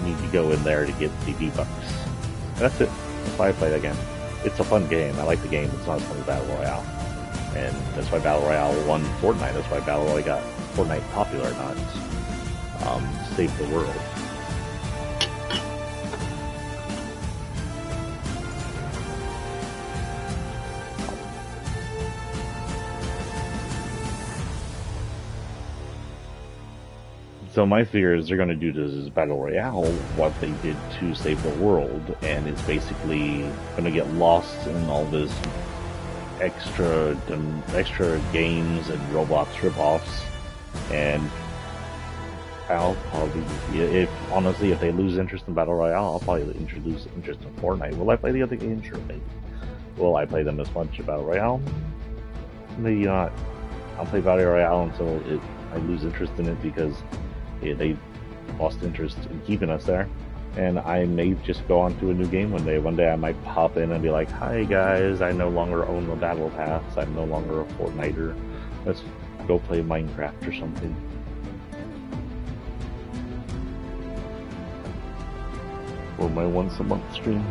need to go in there to get the V-Bucks. That's it. That's why I play that game. It's a fun game. I like the game. It's not as fun as Battle Royale. And that's why Battle Royale won Fortnite. That's why Battle Royale got Fortnite popular, not Save the World. So my fear is they're going to do this as Battle Royale, what they did to Save the World, and it's basically going to get lost in all this extra games and Roblox ripoffs. And I'll probably, if they lose interest in Battle Royale, I'll probably lose interest in Fortnite. Will I play the other games? Sure, maybe. Will I play them as much as Battle Royale? Maybe not. I'll play Battle Royale until I lose interest in it because they lost interest in keeping us there, and I may just go on to a new game one day. One day I might pop in and be like, hi guys, I no longer own the Battle Pass, I'm no longer a Fortniter, let's go play Minecraft or something. Or my once a month stream.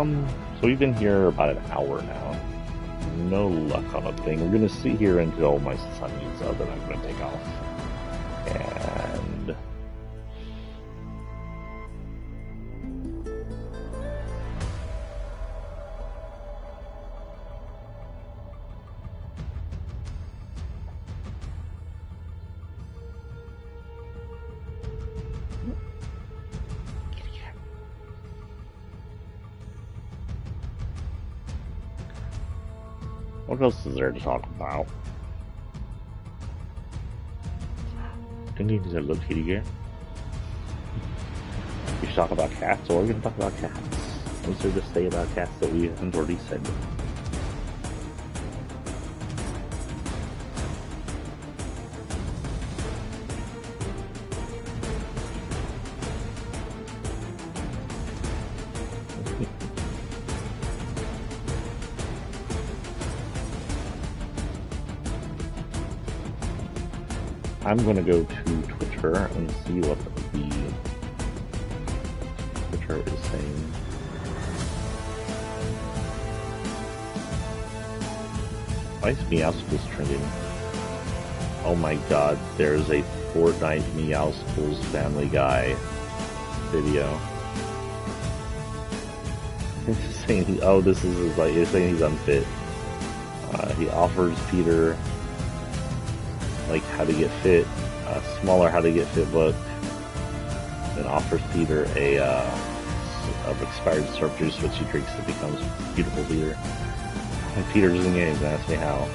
So we've been here about an hour now. No luck on a thing. We're gonna sit here until my son needs up, and I'm gonna take off. And what else is there to talk about? Didn't need to look here. We should talk about cats, or we're going to talk about cats. What's there to say about cats that we haven't already said? I'm going to go to Twitter and see what the Twitter is saying. Why is Meowscles trending? Oh my god, there's a Fortnite Meowscles Family Guy video. It's saying, oh, this is like, it's saying he's unfit. He offers Peter like how to get fit, smaller how to get fit book, and offers Peter a of expired syrup juice which he drinks to become beautiful Peter. And Peter's in the game and asks me how.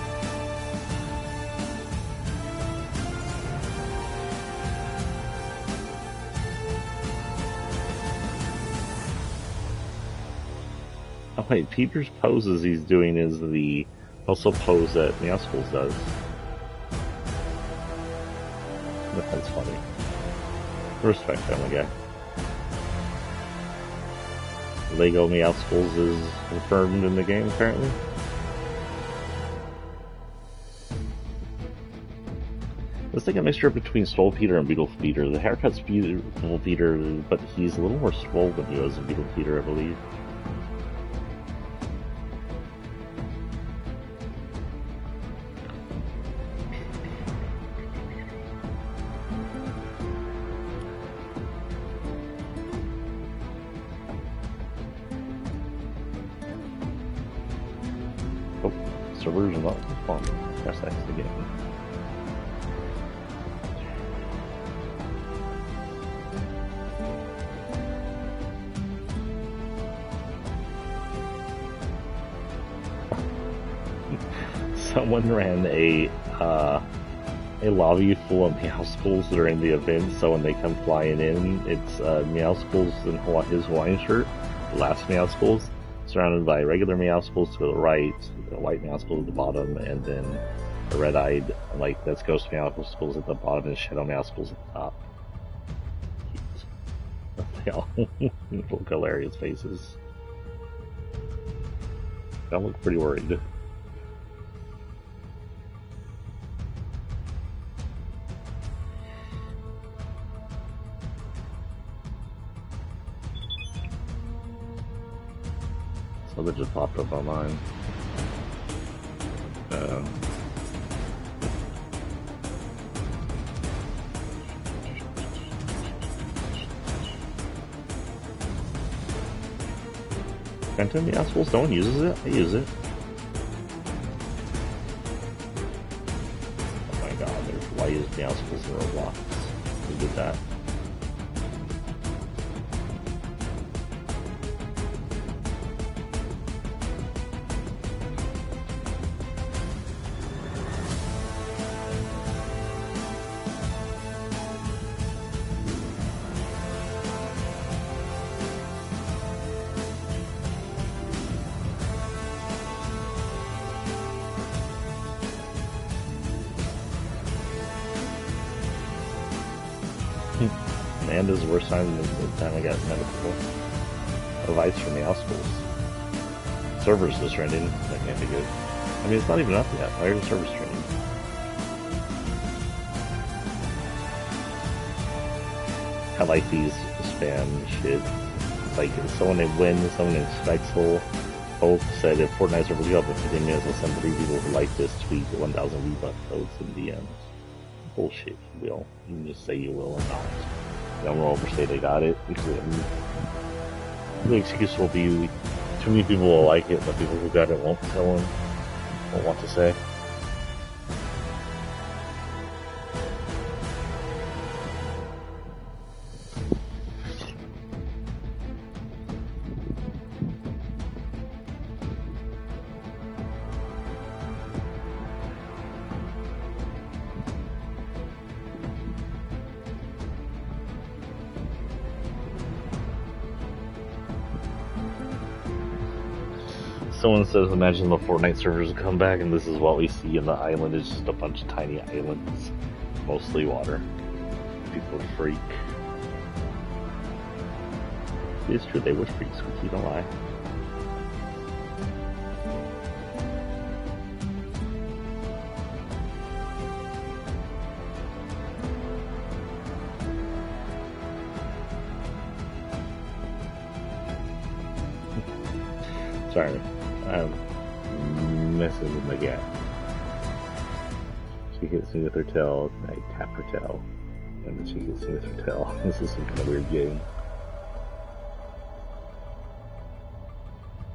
Oh wait, Peter's poses he's doing is the also pose that Meowscles does. That's funny. Respect, Family Guy. Lego Meowscles is confirmed in the game, apparently. It's like a mixture between Swole Peter and Beetle Peter. The haircut's Beautiful Peter, but he's a little more swole than he was in Beetle Peter, I believe. Servers are not fun. That's the game. Someone ran a lobby full of Meowscles during the event, so when they come flying in, it's Meowscles in his Hawaiian shirt, the last Meowscles, surrounded by regular Meowscles to the right, the white Meowscles at the bottom, and then the red-eyed, like, that's Ghost Meowscles at the bottom and Shadow Meowscles at the top. They all look hilarious faces. They all look pretty worried. So that just popped up on mine. Phantom Meowscles, no one uses it? I use it. Oh my god, why use Meowscles in Roblox? Who did that? Amanda's the worst time the time I got medical advice from Meowscles. Servers is trending. That can't be good. I mean, it's not even up yet. Why are the servers trending? I like these spam shit like someone in Win, someone in Spexel, both said if Fortnite server goes up in 15 minutes, we'll send 3 people who like this tweet 1,000 V-Buck codes in DMs. Bullshit, you will. You can just say you will and not. Then we'll overstate they got it. The excuse will be too many people will like it, but people who got it won't tell them, won't want to say. Someone says, imagine the Fortnite servers come back and this is what we see in the island. It's just a bunch of tiny islands. Mostly water. People freak. It's true, they would freak, Squeaky, don't lie. Sorry. I'm messing with my cat. She hits me with her tail, and I tap her tail, and then she hits me with her tail. This is some kind of weird game.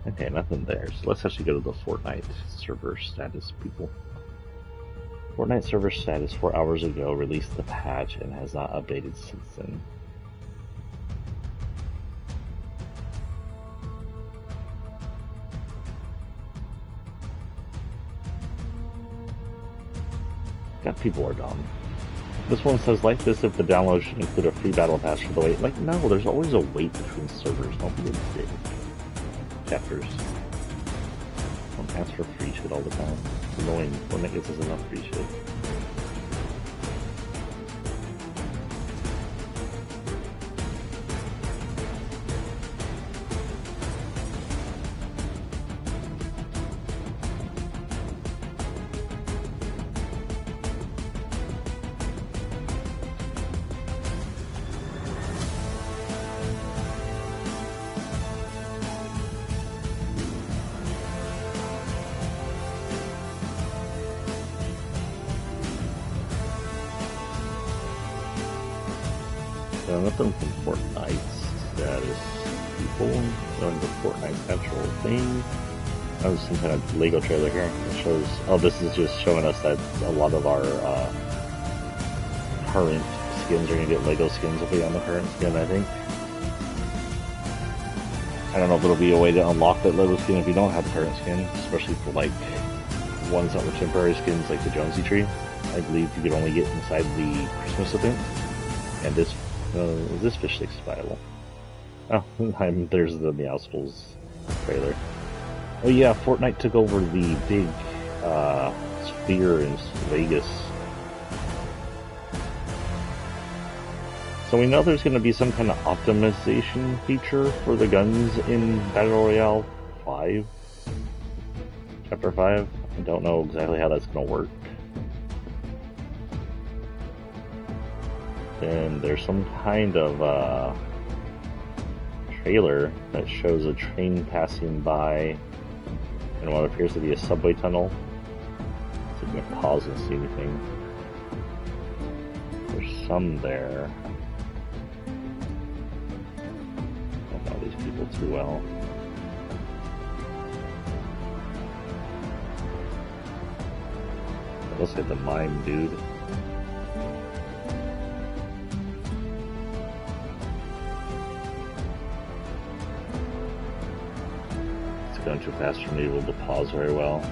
Okay, nothing there. So let's actually go to the Fortnite server status, people. Fortnite server status 4 hours ago released the patch and has not updated since then. God, people are dumb. This one says, like this if the download should include a free battle pass for the wait. Like, no, there's always a wait between servers. Don't be a dick. Chapters. Don't ask for free shit all the time. It's annoying when it gets us enough free shit. Nothing from Fortnite status. People going to Fortnite natural thing. That was some kind of Lego trailer here. It shows. Oh, this is just showing us that a lot of our current skins are gonna get Lego skins if we on the current skin. I think. I don't know if it'll be a way to unlock that Lego skin if you don't have the current skin, especially for like ones that were temporary skins like the Jonesy tree. I believe you could only get inside the Christmas event, and this fish sticks viable. Oh, there's the Meowscles trailer. Oh yeah, Fortnite took over the big sphere in Vegas. So we know there's going to be some kind of optimization feature for the guns in Battle Royale 5. Chapter 5. I don't know exactly how that's going to work. And there's some kind of trailer that shows a train passing by in what appears to be a subway tunnel. So I'm gonna pause and see anything. There's some there. I don't know these people too well. It looks like the mime dude. Going too fast for me to be able to pause very well.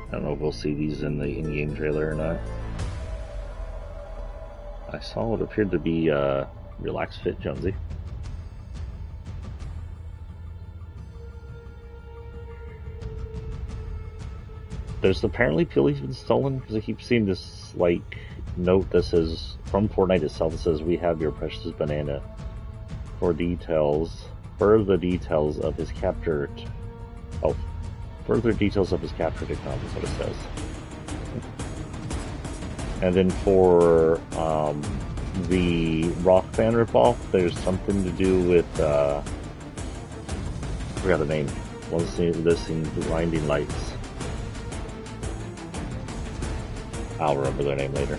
I don't know if we'll see these in the in-game trailer or not. I saw what appeared to be Relax Fit Jonesy. There's apparently Peely's been stolen because I keep seeing this like note that says from Fortnite itself that says we have your precious banana for the details of his capture. Oh, Further details of his capture technology is what it says. And then for the Rock Band ripoff, there's something to do with I forgot the name. Listening to Blinding Lights. I'll remember their name later.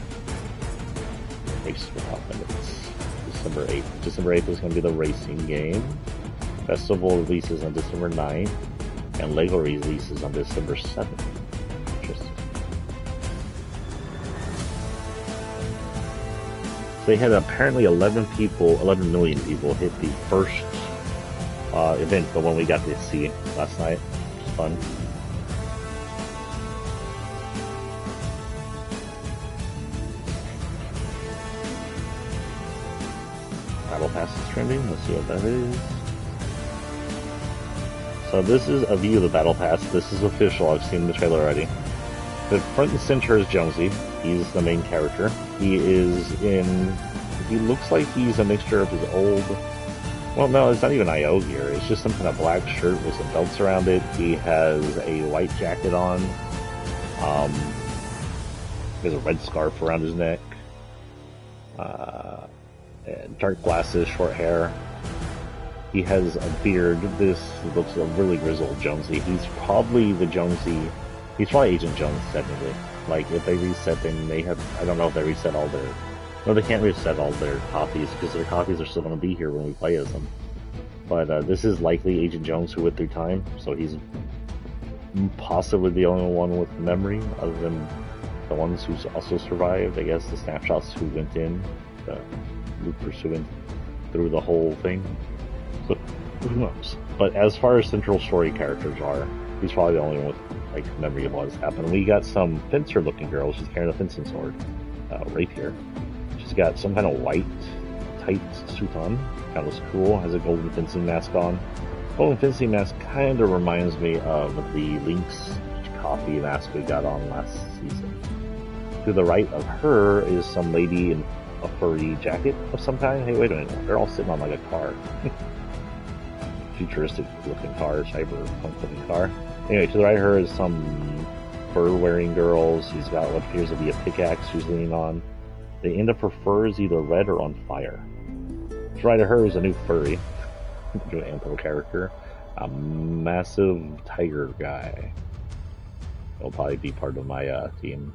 Race without limits. December 8th. December 8th is going to be the racing game. Festival releases on December 9th, and Lego releases on December 7th. Interesting. They had apparently 11 million people hit the first event, the one we got to see last night. It was fun. Battle Pass is trending. Let's see what that is. So this is a view of the Battle Pass. This is official. I've seen the trailer already. The front and center is Jonesy. He's the main character. He looks like he's a mixture of his old... Well, no, it's not even IO gear. It's just some kind of black shirt with some belts around it. He has a white jacket on. He has a red scarf around his neck. Dark glasses, short hair. He has a beard. This looks a really grizzled Jonesy. He's probably the Jonesy... He's probably Agent Jones, technically. Like, if they reset, they may have... I don't know if they reset all their... No, they can't reset all their copies, because their copies are still going to be here when we play as them. But this is likely Agent Jones who went through time, so he's possibly the only one with memory, other than the ones who's also survived. I guess the snapshots who went in, the loop pursuant through the whole thing. So, who knows? But as far as central story characters are, he's probably the only one with like memory of what has happened. We got some fencer-looking girl. She's carrying a fencing sword, rapier. She's got some kind of white, tight suit on. That was cool. Has a golden fencing mask on. Golden fencing mask kind of reminds me of the Lynx coffee mask we got on last season. To the right of her is some lady in a furry jacket of some kind. Hey, wait a minute. They're all sitting on like a car. Futuristic looking car, cyberpunk looking car. Anyway, to the right of her is some fur-wearing girl. She's got what appears to be a pickaxe she's leaning on. The end of her fur is either red or on fire. To the right of her is a new furry. New anthro character. A massive tiger guy. He'll probably be part of my team.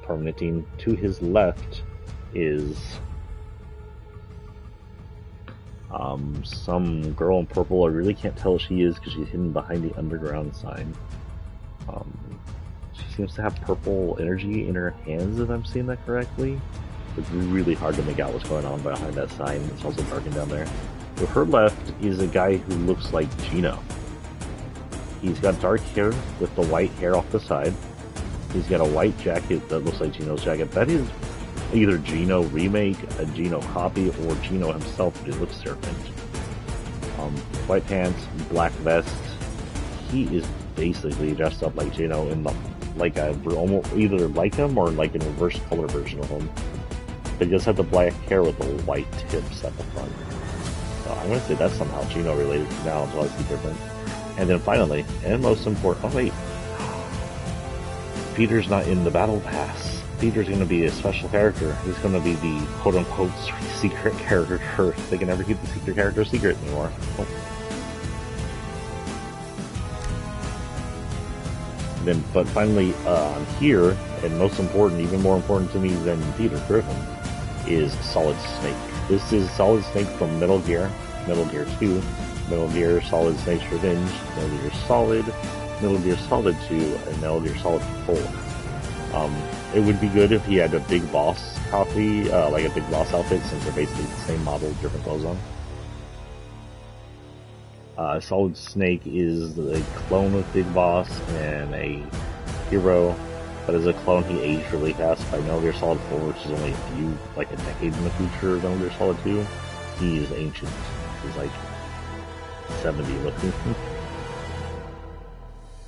Permitting. To his left is some girl in purple. I really can't tell what she is because she's hidden behind the underground sign. She seems to have purple energy in her hands, if I'm seeing that correctly. It's really hard to make out what's going on behind that sign. It's also dark down there. To her left is a guy who looks like Gino. He's got dark hair with the white hair off the side. He's got a white jacket that looks like Gino's jacket. That is either Gino remake, a Gino copy, or Gino himself with his lip serpent. White pants, black vest. He is basically dressed up like Gino in the like a almost either like him or like a reverse color version of him. They just have the black hair with the white tips at the front. So I'm gonna say that's somehow Gino related now until I see different. And then finally, and most important, oh wait, Peter's not in the battle pass. Peter's going to be a special character. He's going to be the quote-unquote secret character. They can never keep the secret character secret anymore. Oh. Then, but finally, here, and most important, even more important to me than Peter Griffin, is Solid Snake. This is Solid Snake from Metal Gear 2, Metal Gear Solid Snake's Revenge, Metal Gear Solid, Metal Gear Solid 2, and Metal Gear Solid 4. It would be good if he had a Big Boss copy, like a Big Boss outfit, since they're basically the same model, different clothes on. Solid Snake is the clone of Big Boss and a hero, but as a clone he aged really fast by Metal Gear Solid 4, which is only like a decade in the future of Metal Gear Solid 2. He is ancient. He's like 70 looking.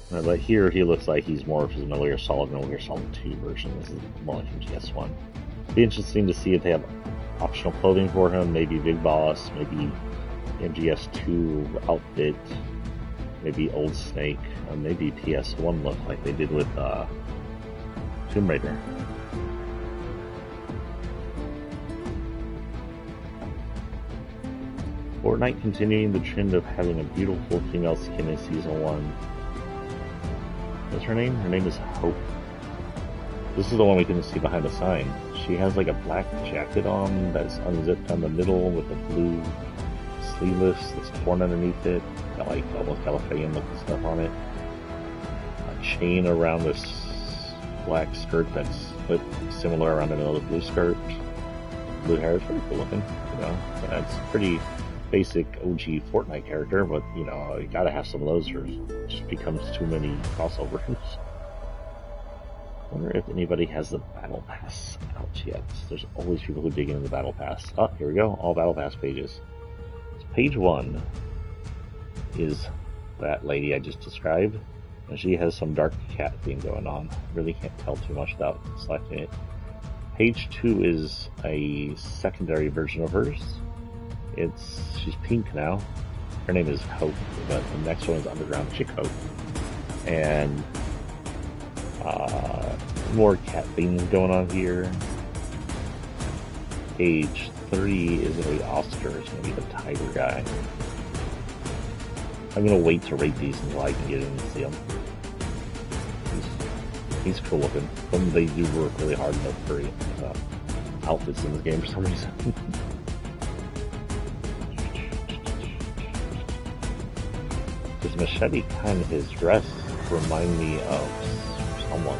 But here he looks like he's more of his Metal Gear Solid 2 version. This is more like MGS1. Be interesting to see if they have optional clothing for him, maybe Big Boss, maybe MGS2 outfit. maybe Old Snake, or maybe PS1 look like they did with Tomb Raider. Fortnite continuing the trend of having a beautiful female skin in Season 1. What's her name? Her name is Hope. This is the one we couldn't see behind the sign. She has like a black jacket on that's unzipped down the middle with a blue sleeveless that's torn underneath it. Got like almost Californian looking stuff on it. A chain around this black skirt that's split similar around another blue skirt. Blue hair is very cool looking, you know. Yeah, it's pretty basic OG Fortnite character, but you know, you gotta have some of those or it just becomes too many crossovers. I wonder if anybody has the Battle Pass out yet. There's always people who dig into the Battle Pass. Oh, here we go, all Battle Pass pages. So page 1 is that lady I just described, and she has some dark cat theme going on. Really can't tell too much without selecting it. Page 2 is a secondary version of hers. She's pink now. Her name is Hope, but the next one is Underground Chick Hope. And more cat themes going on here. Page 3 is going to be Oscar. It's going to be the tiger guy. I'm going to wait to rate these until I can get in and see him. He's cool looking. They do work really hard to create outfits in this game for some reason. His machete kind of, his dress remind me of someone.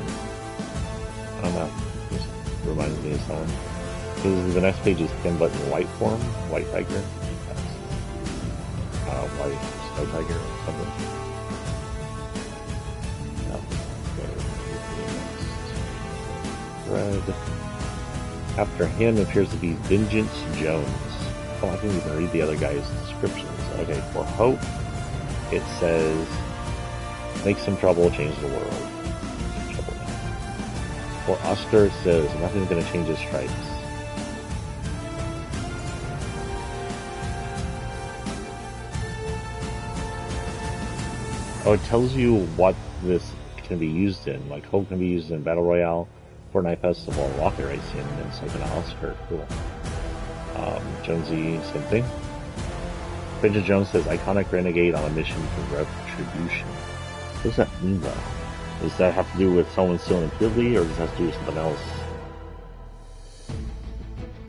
I don't know. Just reminds me of someone. So the next page is Ken Button White Form, White Tiger. White Snow Tiger or something. No. Red. After him appears to be Vengeance Jones. Oh, I didn't even read the other guy's descriptions. Okay, for Hope, it says, make some trouble, change the world. For Oscar, it says, nothing's going to change his stripes. Oh, it tells you what this can be used in. Like, Hope can be used in Battle Royale, Fortnite Festival, Rocket Racing, and it's like an Oscar. Cool. Jonesy, same thing. Bridget Jones says, iconic renegade on a mission for retribution. What does that mean, though? Does that have to do with someone stealing Ghibli, or does that have to do with something else?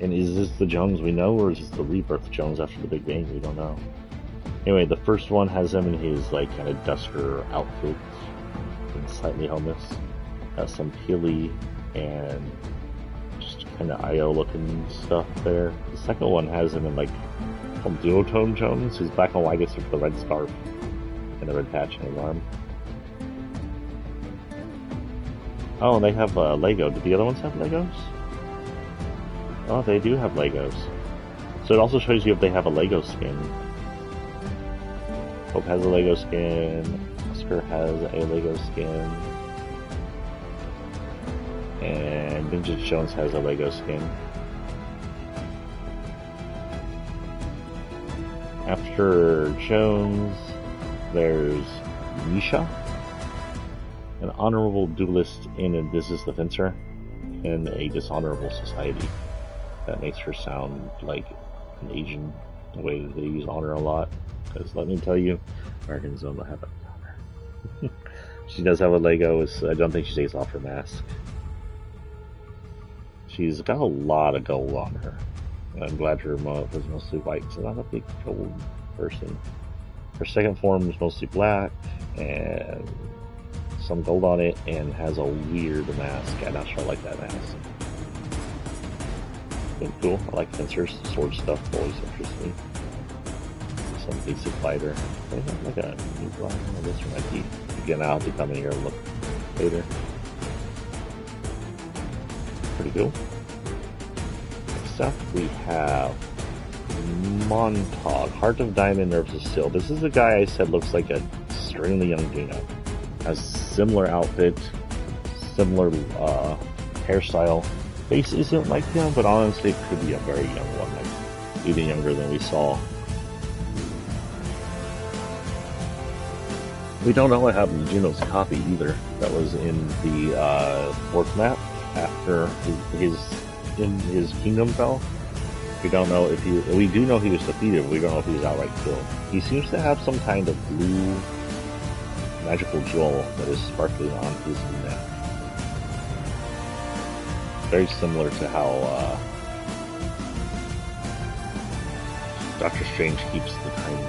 And is this the Jones we know, or is this the rebirth Jones after the Big Bang? We don't know. Anyway, the first one has him in his, like, kind of duster outfit, and slightly homeless. Got some peely and just kind of IO looking stuff there. The second one has him in, like, from Duotone Jones, who's black and white except for the red scarf and the red patch on his arm. Oh, and they have Lego. Did the other ones have Legos? Oh, they do have Legos. So it also shows you if they have a Lego skin. Hope has a Lego skin. Oscar has a Lego skin. And Vintage Jones has a Lego skin. After Jones, there's Misha, an honorable duelist in a This Is the Fencer in a dishonorable society. That makes her sound like an Asian, the way they use honor a lot. Because let me tell you, Americans don't have honor. She does have a Lego. I don't think she takes off her mask. She's got a lot of gold on her. I'm glad her mouth is mostly white, so I'm not a big gold person. Her second form is mostly black, and some gold on it, and has a weird mask. I'm not sure I like that mask. But cool, I like fencers, sword stuff, always interests me. Some basic fighter. I have like a new line on this one. Might be, again, I'll have to come in here and look later. Pretty cool. Next up, we have Montauk, Heart of Diamond, Nerves of Steel. This is the guy I said looks like a extremely young Gino. Has similar outfit, similar hairstyle. Face isn't like him, but honestly, it could be a very young one, like even younger than we saw. We don't know what happened to Juno's copy either. That was in the fourth map after his kingdom fell. We don't know if he. We do know he was defeated, but we don't know if he was outright killed. He seems to have some kind of blue magical jewel that is sparkling on his neck. Very similar to how Doctor Strange keeps the time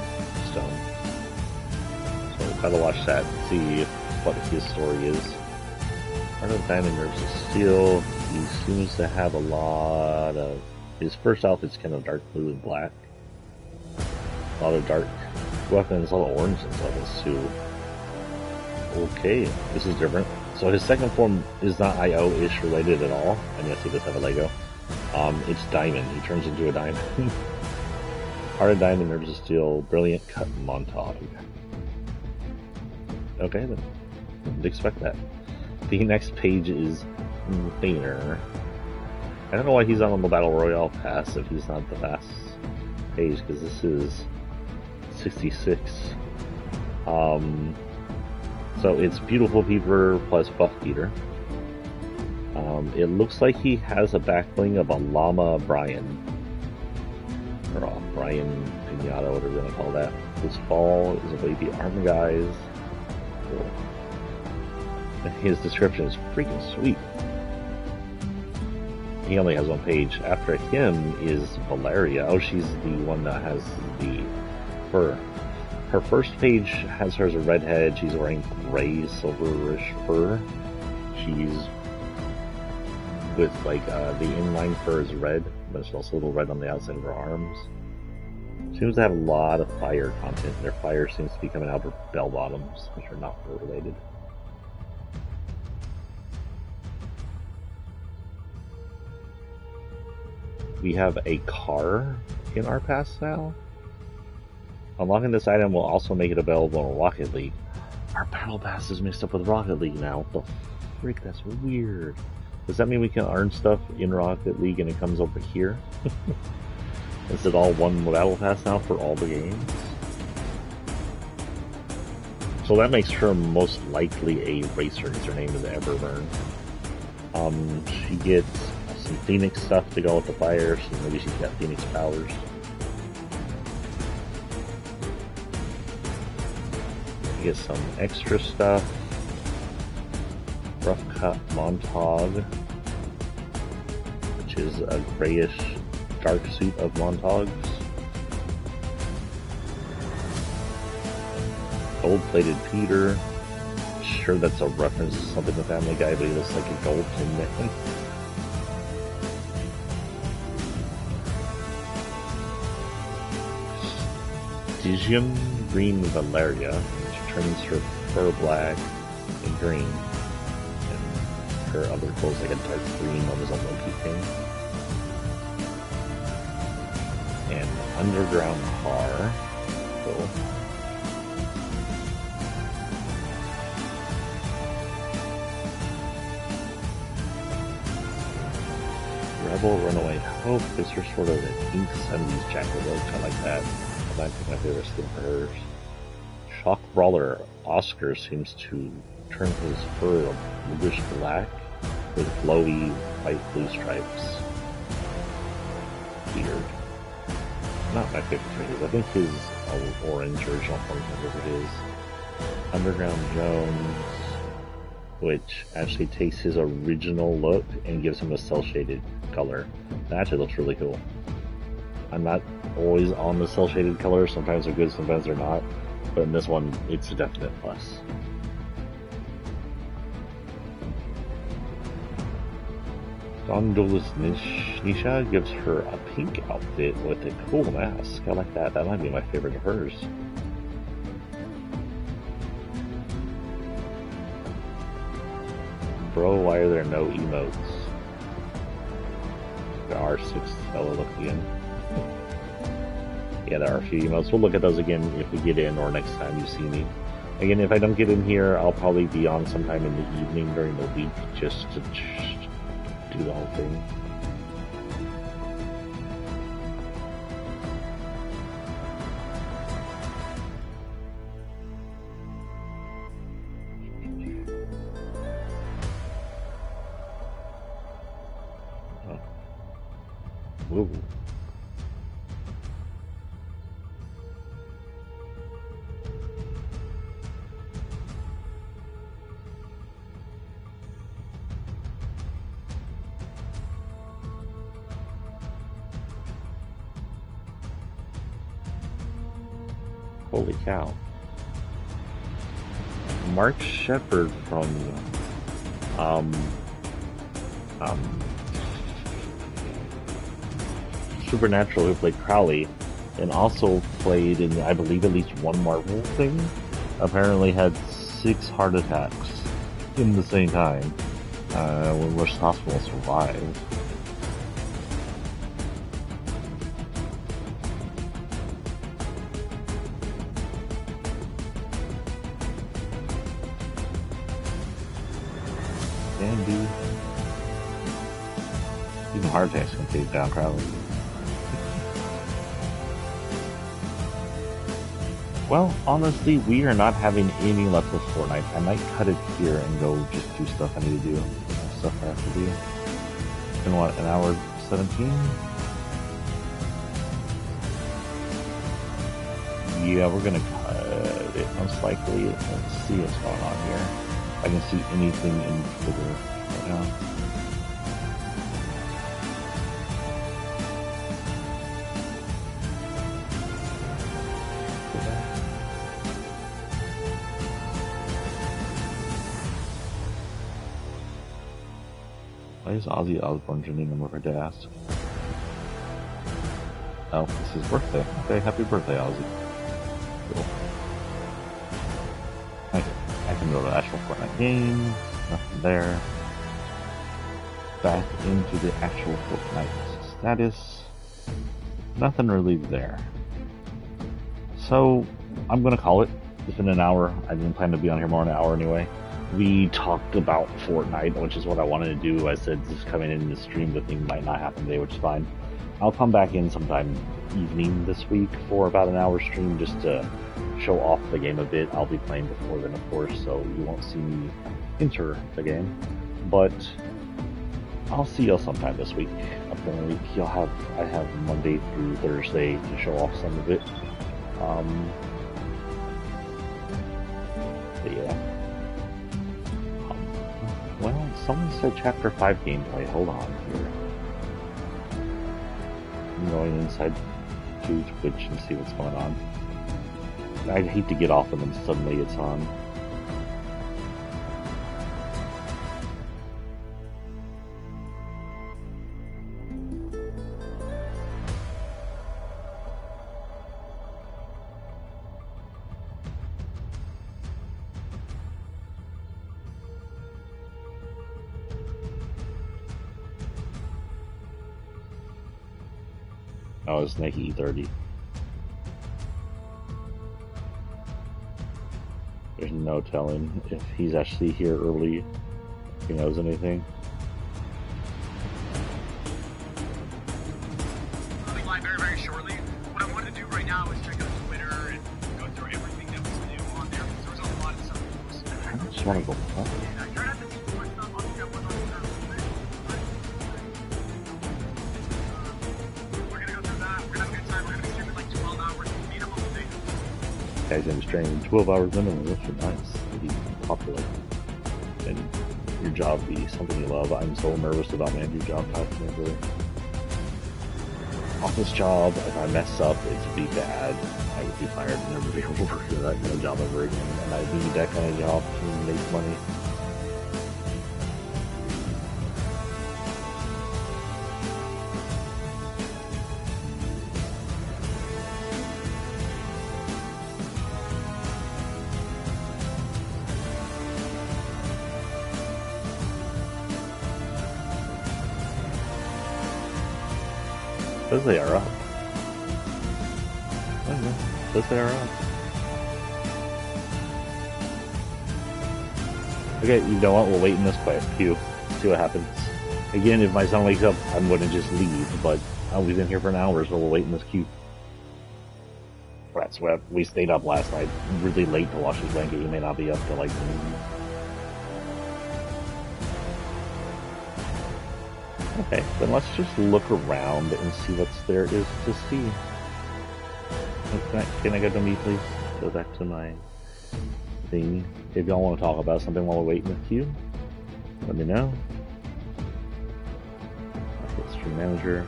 stone. So we'll gotta watch that and see what his story is. Part of Diamond Nerves of Steel. He seems to have a lot of. His first outfit's kind of dark blue and black. A lot of dark weapons, a lot of orange and stuff too. Okay, this is different. So his second form is not IO-ish related at all. And yes, he does have a Lego. It's Diamond. He turns into a diamond. Heart of Diamond, Nerves of Steel, Brilliant Cut Montauk. Okay, then. Didn't expect that. The next page is Thaner. I don't know why he's on the Battle Royale pass if he's not the last page, because this is 66. So it's Beautiful Peeper plus Buff Peter. It looks like he has a backbling of a Llama Brian. Or a Brian Pinata, whatever you want to call that. This fall is a baby armor guys. Cool. And his description is freaking sweet. He only has one page. After him is Valeria. Oh, she's the one that has the fur. Her first page has her as a redhead. She's wearing gray, silverish fur. She's with like the inline fur is red, but it's also a little red on the outside of her arms. Seems to have a lot of fire content. Their fire seems to be coming out of her bell bottoms, which are not fur related. We have a car in our pass now. Unlocking this item will also make it available in Rocket League. Our battle pass is mixed up with Rocket League now. What the freak? That's weird. Does that mean we can earn stuff in Rocket League and it comes over here? Is it all one battle pass now for all the games? So that makes her most likely a racer, because her name is Everburn. She gets some Phoenix stuff to go with the fire, so maybe she's got Phoenix powers. You get some extra stuff. Rough Cut Montauk, which is a grayish dark suit of Montaugs. Gold-plated Peter. Sure, that's a reference to something in Family Guy, but he looks like a gold tin man. Stygian Green Valeria, which turns her fur black and green. And her other clothes like a dark green, almost a Loki thing. And Underground Car. Cool. Rebel Runaway Hope. This is sort of an Ink 70s jacket look. I like that. I think my favorite skin for hers. Shock Brawler Oscar seems to turn his fur bluish black with glowy white blue stripes. Weird. Not my favorite fingers. I think his orange original form is over his. Underground Jones, which actually takes his original look and gives him a cel shaded color. That actually looks really cool. I'm not always on the cel shaded colors. Sometimes they're good, sometimes they're not. But in this one, it's a definite plus. Dawn Duelist Nisha gives her a pink outfit with a cool mask. I like that. That might be my favorite of hers. Bro, why are there no emotes? There are 6 that will look again. Yeah, there are a few emotes. We'll look at those again if we get in or next time you see me. Again, if I don't get in here, I'll probably be on sometime in the evening during the week just to do the whole thing. Ooh. Holy cow. Mark Shepard from um, um, Supernatural, who played Crowley, and also played in, I believe, at least one Marvel thing, apparently had 6 heart attacks in the same time, when Rush Hospital survived. Damn, dude. Even heart attacks can take down Crowley. Well, honestly, we are not having any luck with Fortnite. I might cut it here and go just do stuff I need to do. Stuff I have to do. It's been what, an hour 17? Yeah, we're gonna cut it most likely. Let's see what's going on here. I can see anything in Twitter right now. Why is Ozzy Osbourne's your new number for Dask? Oh, it's his birthday. Okay, happy birthday, Ozzy. Cool. I can go to the actual Fortnite game. Nothing there. Back into the actual Fortnite status. Nothing really there. So, I'm gonna call it. It's been an hour. I didn't plan to be on here more than an hour anyway. We talked about Fortnite, which is what I wanted to do. I said just coming in the stream, the thing might not happen today, which is fine. I'll come back in sometime evening this week for about an hour stream just to show off the game a bit. I'll be playing before then, of course, so you won't see me enter the game. But I'll see y'all sometime this week. Upcoming week, I have Monday through Thursday to show off some of it. But yeah. Well, someone said Chapter 5 gameplay. Hold on here. I'm going inside to Twitch and see what's going on. I'd hate to get off and then suddenly it's on. Oh, it's Nike E30. There's no telling if he's actually here early, if he knows anything. I'll be live very, very shortly. What I wanted to do right now is check out Twitter and go through everything that was new on there, because there was a lot of stuff. I just want to go play. And I tried not to see too much stuff. Obviously, I was on Twitter. We're gonna go through that. We're gonna have a good time. We're gonna be streaming like 12 hours. Minimum of days. Guys, I'm streaming 12 hours minimum. Those are nice. To be popular. And your job be something you love. I'm so nervous about my new job type. Never office job. If I mess up, it would be bad. I would be fired and never be able to work that kind of job ever again. And I need that kind of job to make money. Says they are up. I don't know. Says they are up. Okay, you know what? We'll wait in this quiet queue. See what happens. Again, if my son wakes up, I'm going to just leave. But we've been here for an hour, so we'll wait in this queue. That's what we stayed up last night, really late to watch his blanket. He may not be up till like noon. Okay, then let's just look around and see what's there is to see. Can I go to me, please? Go back to my thing. If y'all want to talk about something while we're waiting with you, let me know. I'll hit Stream Manager.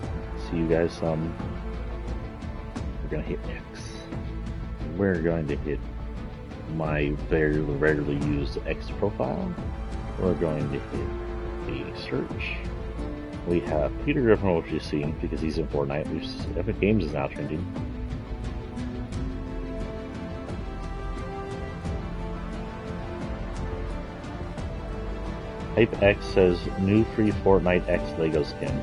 See you guys some. We're gonna hit X. We're going to hit my very rarely used X profile. We're going to hit the search. We have Peter Griffin, which you've seen because he's in Fortnite, which Epic Games is now trending. Type X says new free Fortnite X Lego skin.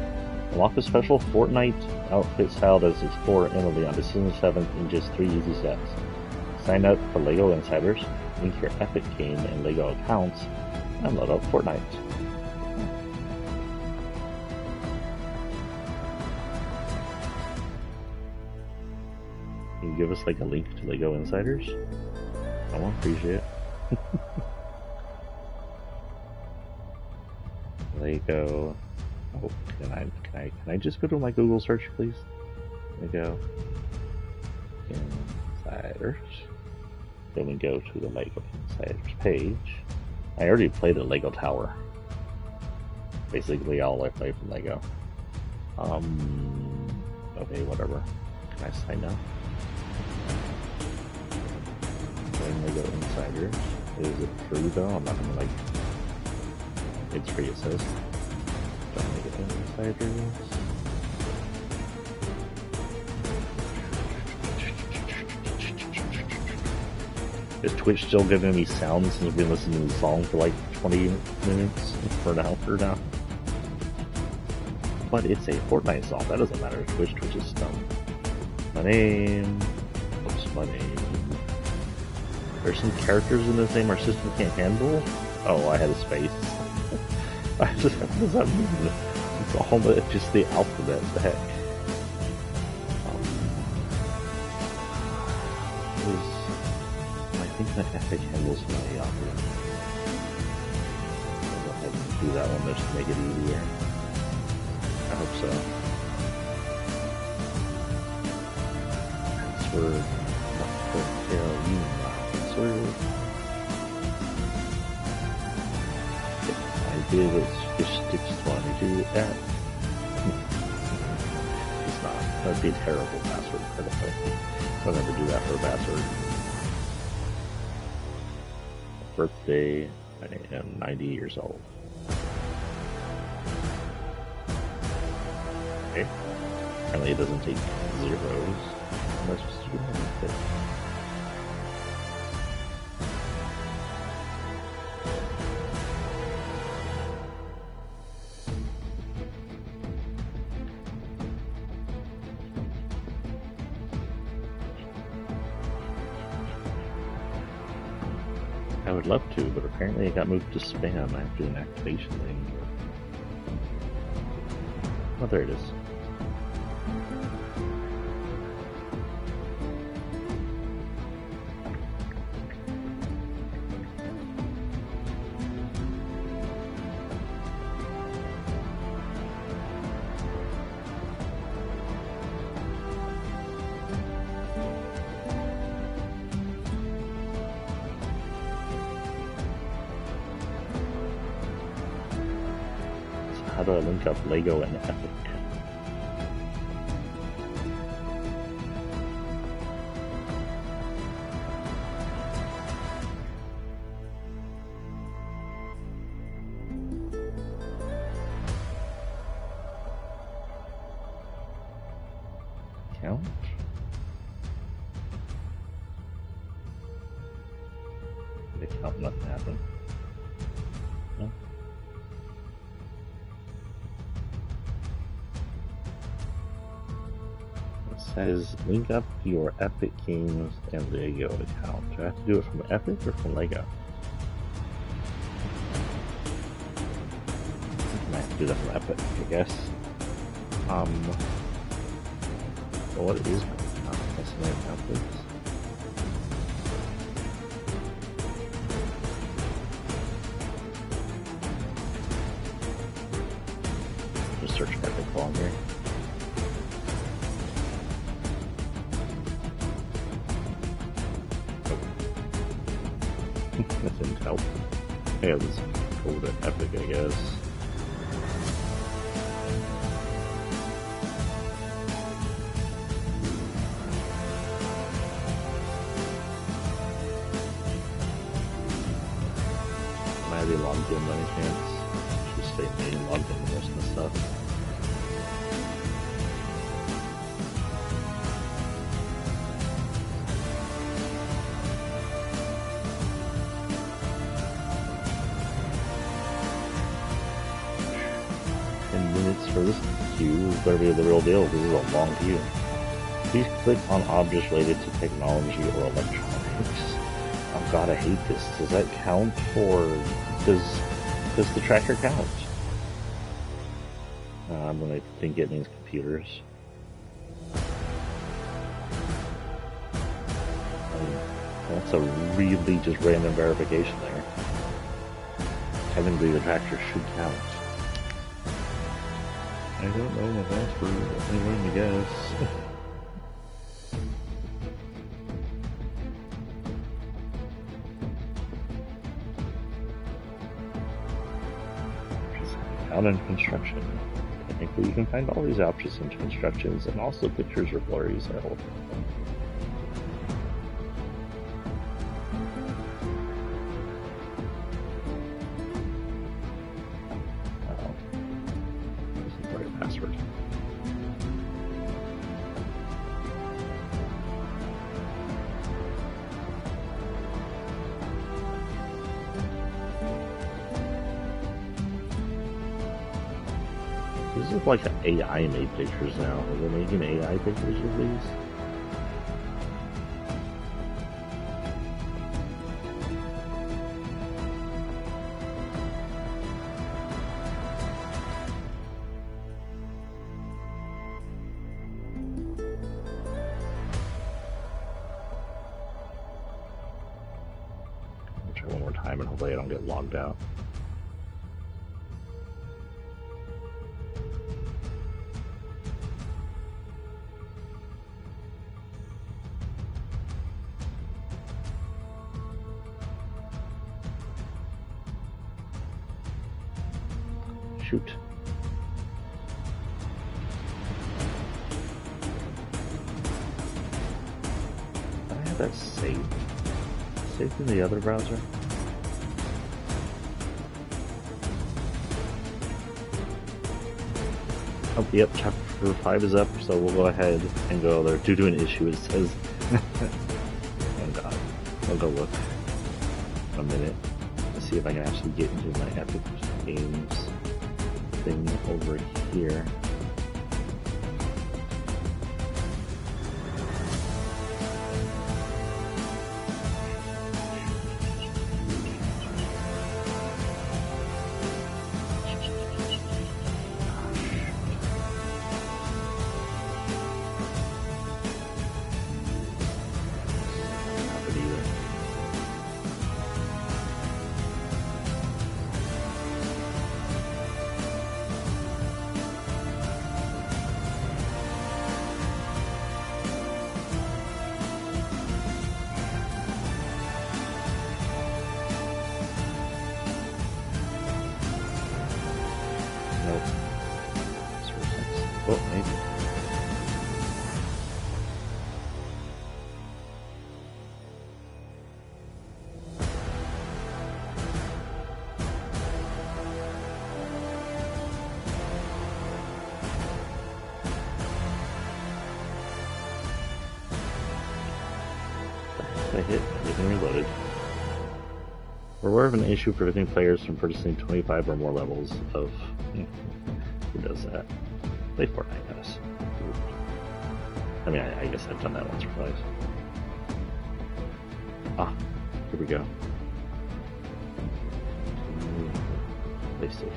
Unlock a special Fortnite outfit styled as Explorer Emily on December 7th in just 3 easy steps. Sign up for Lego Insiders, link your Epic Game and Lego accounts, and load up Fortnite. Can you give us like a link to Lego Insiders? I won't appreciate it. Lego. Oh, can I just go to my Google search, please? Lego Insiders. Then we go to the Lego Insiders page. I already played a Lego Tower. Basically, all I play from Lego. Okay, whatever. Can I sign up? Join Lego Insiders. Is it free though? I'm not gonna like. It's free, it says. Join Lego Insiders. Is Twitch still giving me sounds since we've been listening to the song for like 20 minutes for an hour now? But it's a Fortnite song, that doesn't matter. Twitch is dumb. My name. What's my name? There's some characters in this name our system can't handle. Oh, I had a space. What does that mean? It's all just the alphabet. The heck. I think that Epic handles my opera. I'll go ahead and do that one just to make it easier. I hope so. Password. Not to tell you my password. If I did, it just sticks 22 at. It's not. That would be a terrible password. I'll never do that for a password. Birthday, I am 90 years old. Okay. Apparently it doesn't take zeros. Unless it's just doing it. I would love to, but apparently it got moved to spam. I have to do an activation thing. Oh, there it is. How do I link up Lego and Epic? Account? The account, nothing happened. No? Says link up your Epic Games and Lego account. Do I have to do it from Epic or from Lego? I have to do that from Epic, I guess. So what is my account? My account, please. Just That didn't help. Yeah, this code epic, I guess. Am I already logged in by any chance? Just stay main logged in most of the stuff. For this queue better be the real deal. This is a long queue. Please click on objects related to technology or electronics. Oh god, I hate this. Does that count for... Does the tracker count? I'm gonna think it means computers. That's a really just random verification there. Technically the tracker should count. I don't know my password. I'm going to guess. Found in construction. Technically, you can find all these options in constructions, and also pictures or blurries are helpful. Password. This is like AI made pictures now. Are they making AI pictures of these? One more time and hopefully I don't get logged out. Shoot. Did I have that saved? Saved in the other browser? Oh, yep, chapter 5 is up, so we'll go ahead and go there. Due to an issue, it says... Oh god. I'll go look. A minute. Let's see if I can actually get into my Epic Games thing over here. Oh, maybe. I hit everything reloaded. We're aware of an issue preventing players from purchasing 25 or more levels of... Who does that? Play Fortnite, guys. I mean, I guess I've done that once or twice. Ah, here we go. PlayStation.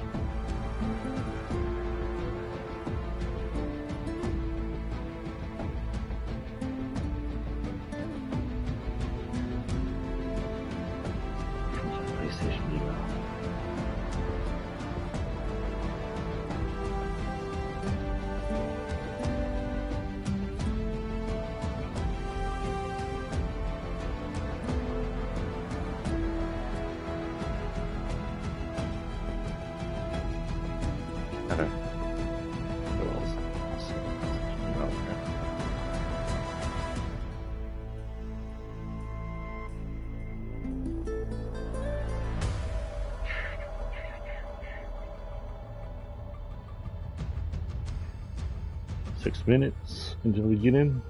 PlayStation email. 6 minutes until we get in.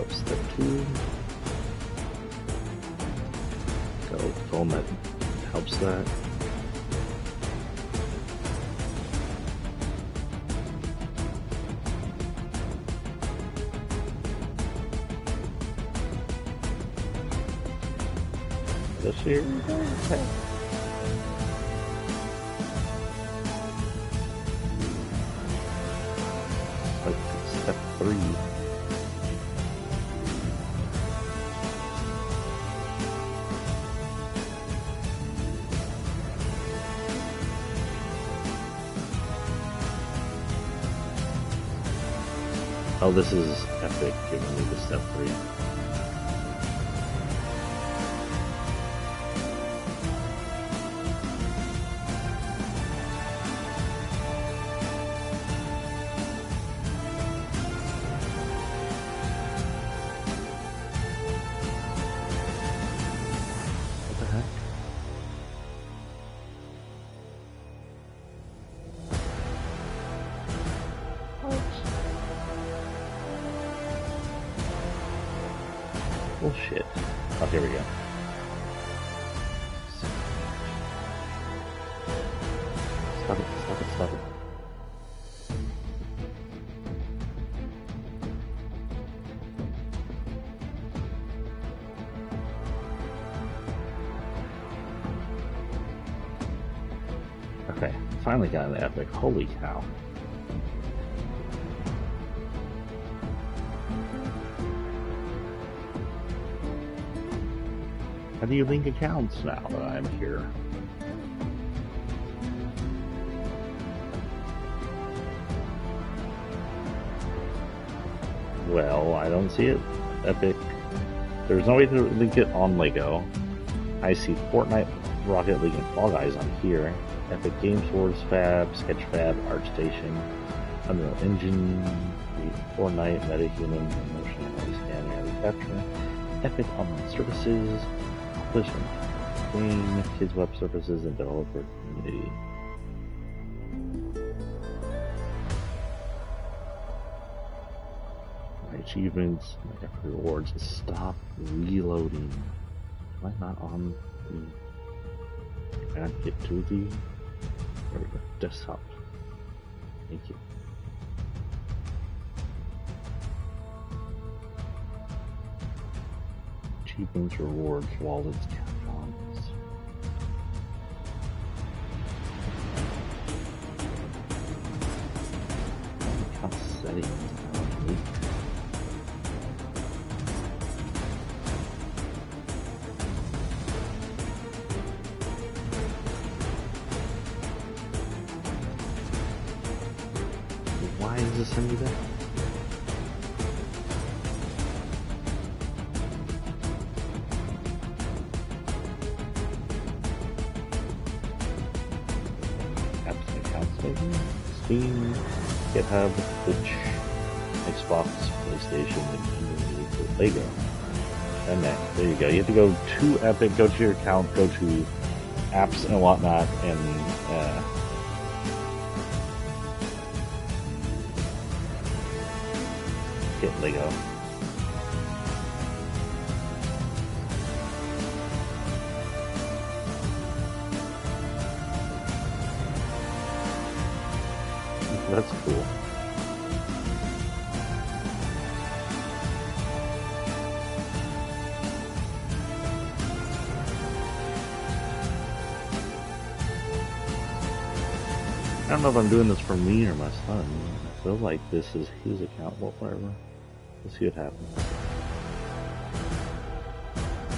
Step 2. Got a phone that helps that. This here. Like step 3. Oh, this is epic, giving me the step 3. What the heck? Bullshit. Oh, here we go. Stop it, stop it, stop it. Okay, finally got an epic. Holy cow. How do you link accounts now that I'm here? Well, I don't see it. Epic. There's no way to link it on Lego. I see Fortnite, Rocket League, and Fall Guys on here. Epic Games Wars, Fab, Sketchfab, ArtStation, Unreal Engine, Fortnite, MetaHuman, Emotion, Scan, Reality Capture, Epic Online Services, Blizzard, Game, Kids Web Services, and Developer Community. My achievements, my rewards. Stop reloading. Am I not on the... Can I get to the... There we go. Desktop. Thank you. Achievements, rewards, wallets, coupons. Account settings. Why does this send me that? Steam, GitHub, Twitch, Xbox, PlayStation, and Lego. And next, there you go. You have to go to Epic, go to your account, go to apps and whatnot, and get Lego. That's cool. I don't know if I'm doing this for me or my son. I feel like this is his account, well, whatever. Let's see what happens.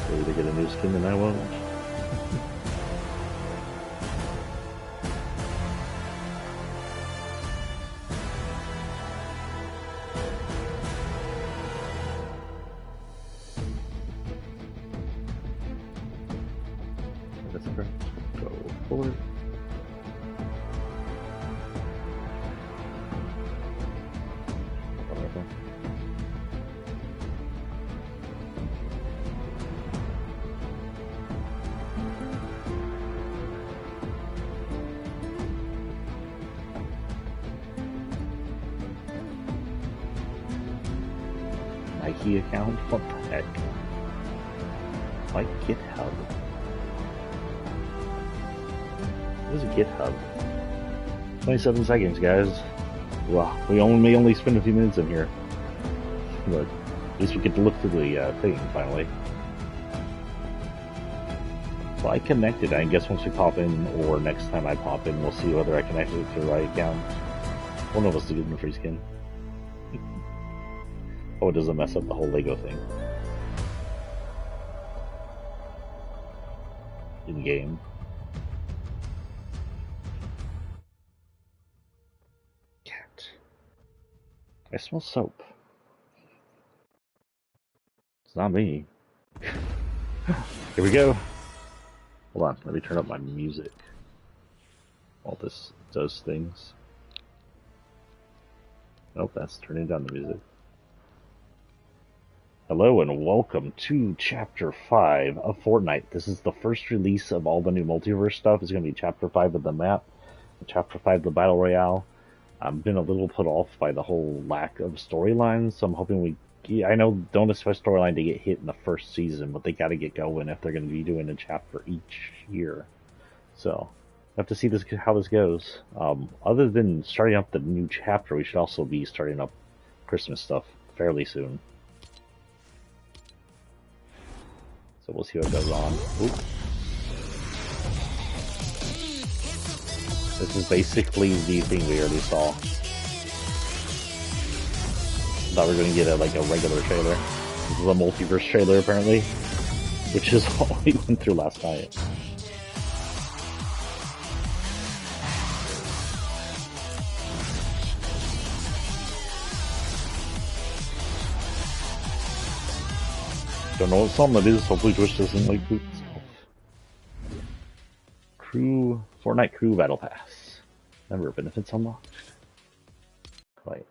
Maybe they get a new skin and I won't. So. Nike account? What the heck? Why GitHub? What is a GitHub? 27 seconds, guys. Well, we may only spend a few minutes in here. But at least we get to look through the thing, finally. So I connected. I guess once we pop in, or next time I pop in, we'll see whether I connected it to the right account. One of us to get in the free skin. Oh, it doesn't mess up the whole Lego thing. In game. Cat. I smell soap. It's not me. Here we go. Hold on, let me turn up my music. While this does things. Nope, that's turning down the music. Hello and welcome to Chapter 5 of Fortnite. This is the first release of all the new multiverse stuff. It's going to be Chapter 5 of the map, Chapter 5 of the Battle Royale. I've been a little put off by the whole lack of storylines, so I'm hoping I know don't expect storyline to get hit in the first season, but they got to get going if they're going to be doing a chapter each year. So, I have to see how this goes. Other than starting up the new chapter, we should also be starting up Christmas stuff fairly soon. So we'll see what goes on. Oop. This is basically the thing we already saw. Thought we were going to get a regular trailer. This is a multiverse trailer apparently, which is all we went through last night. Don't know what song that is, hopefully Twitch doesn't boot stuff. Fortnite Crew Battle Pass. Member benefits unlocked. Quite.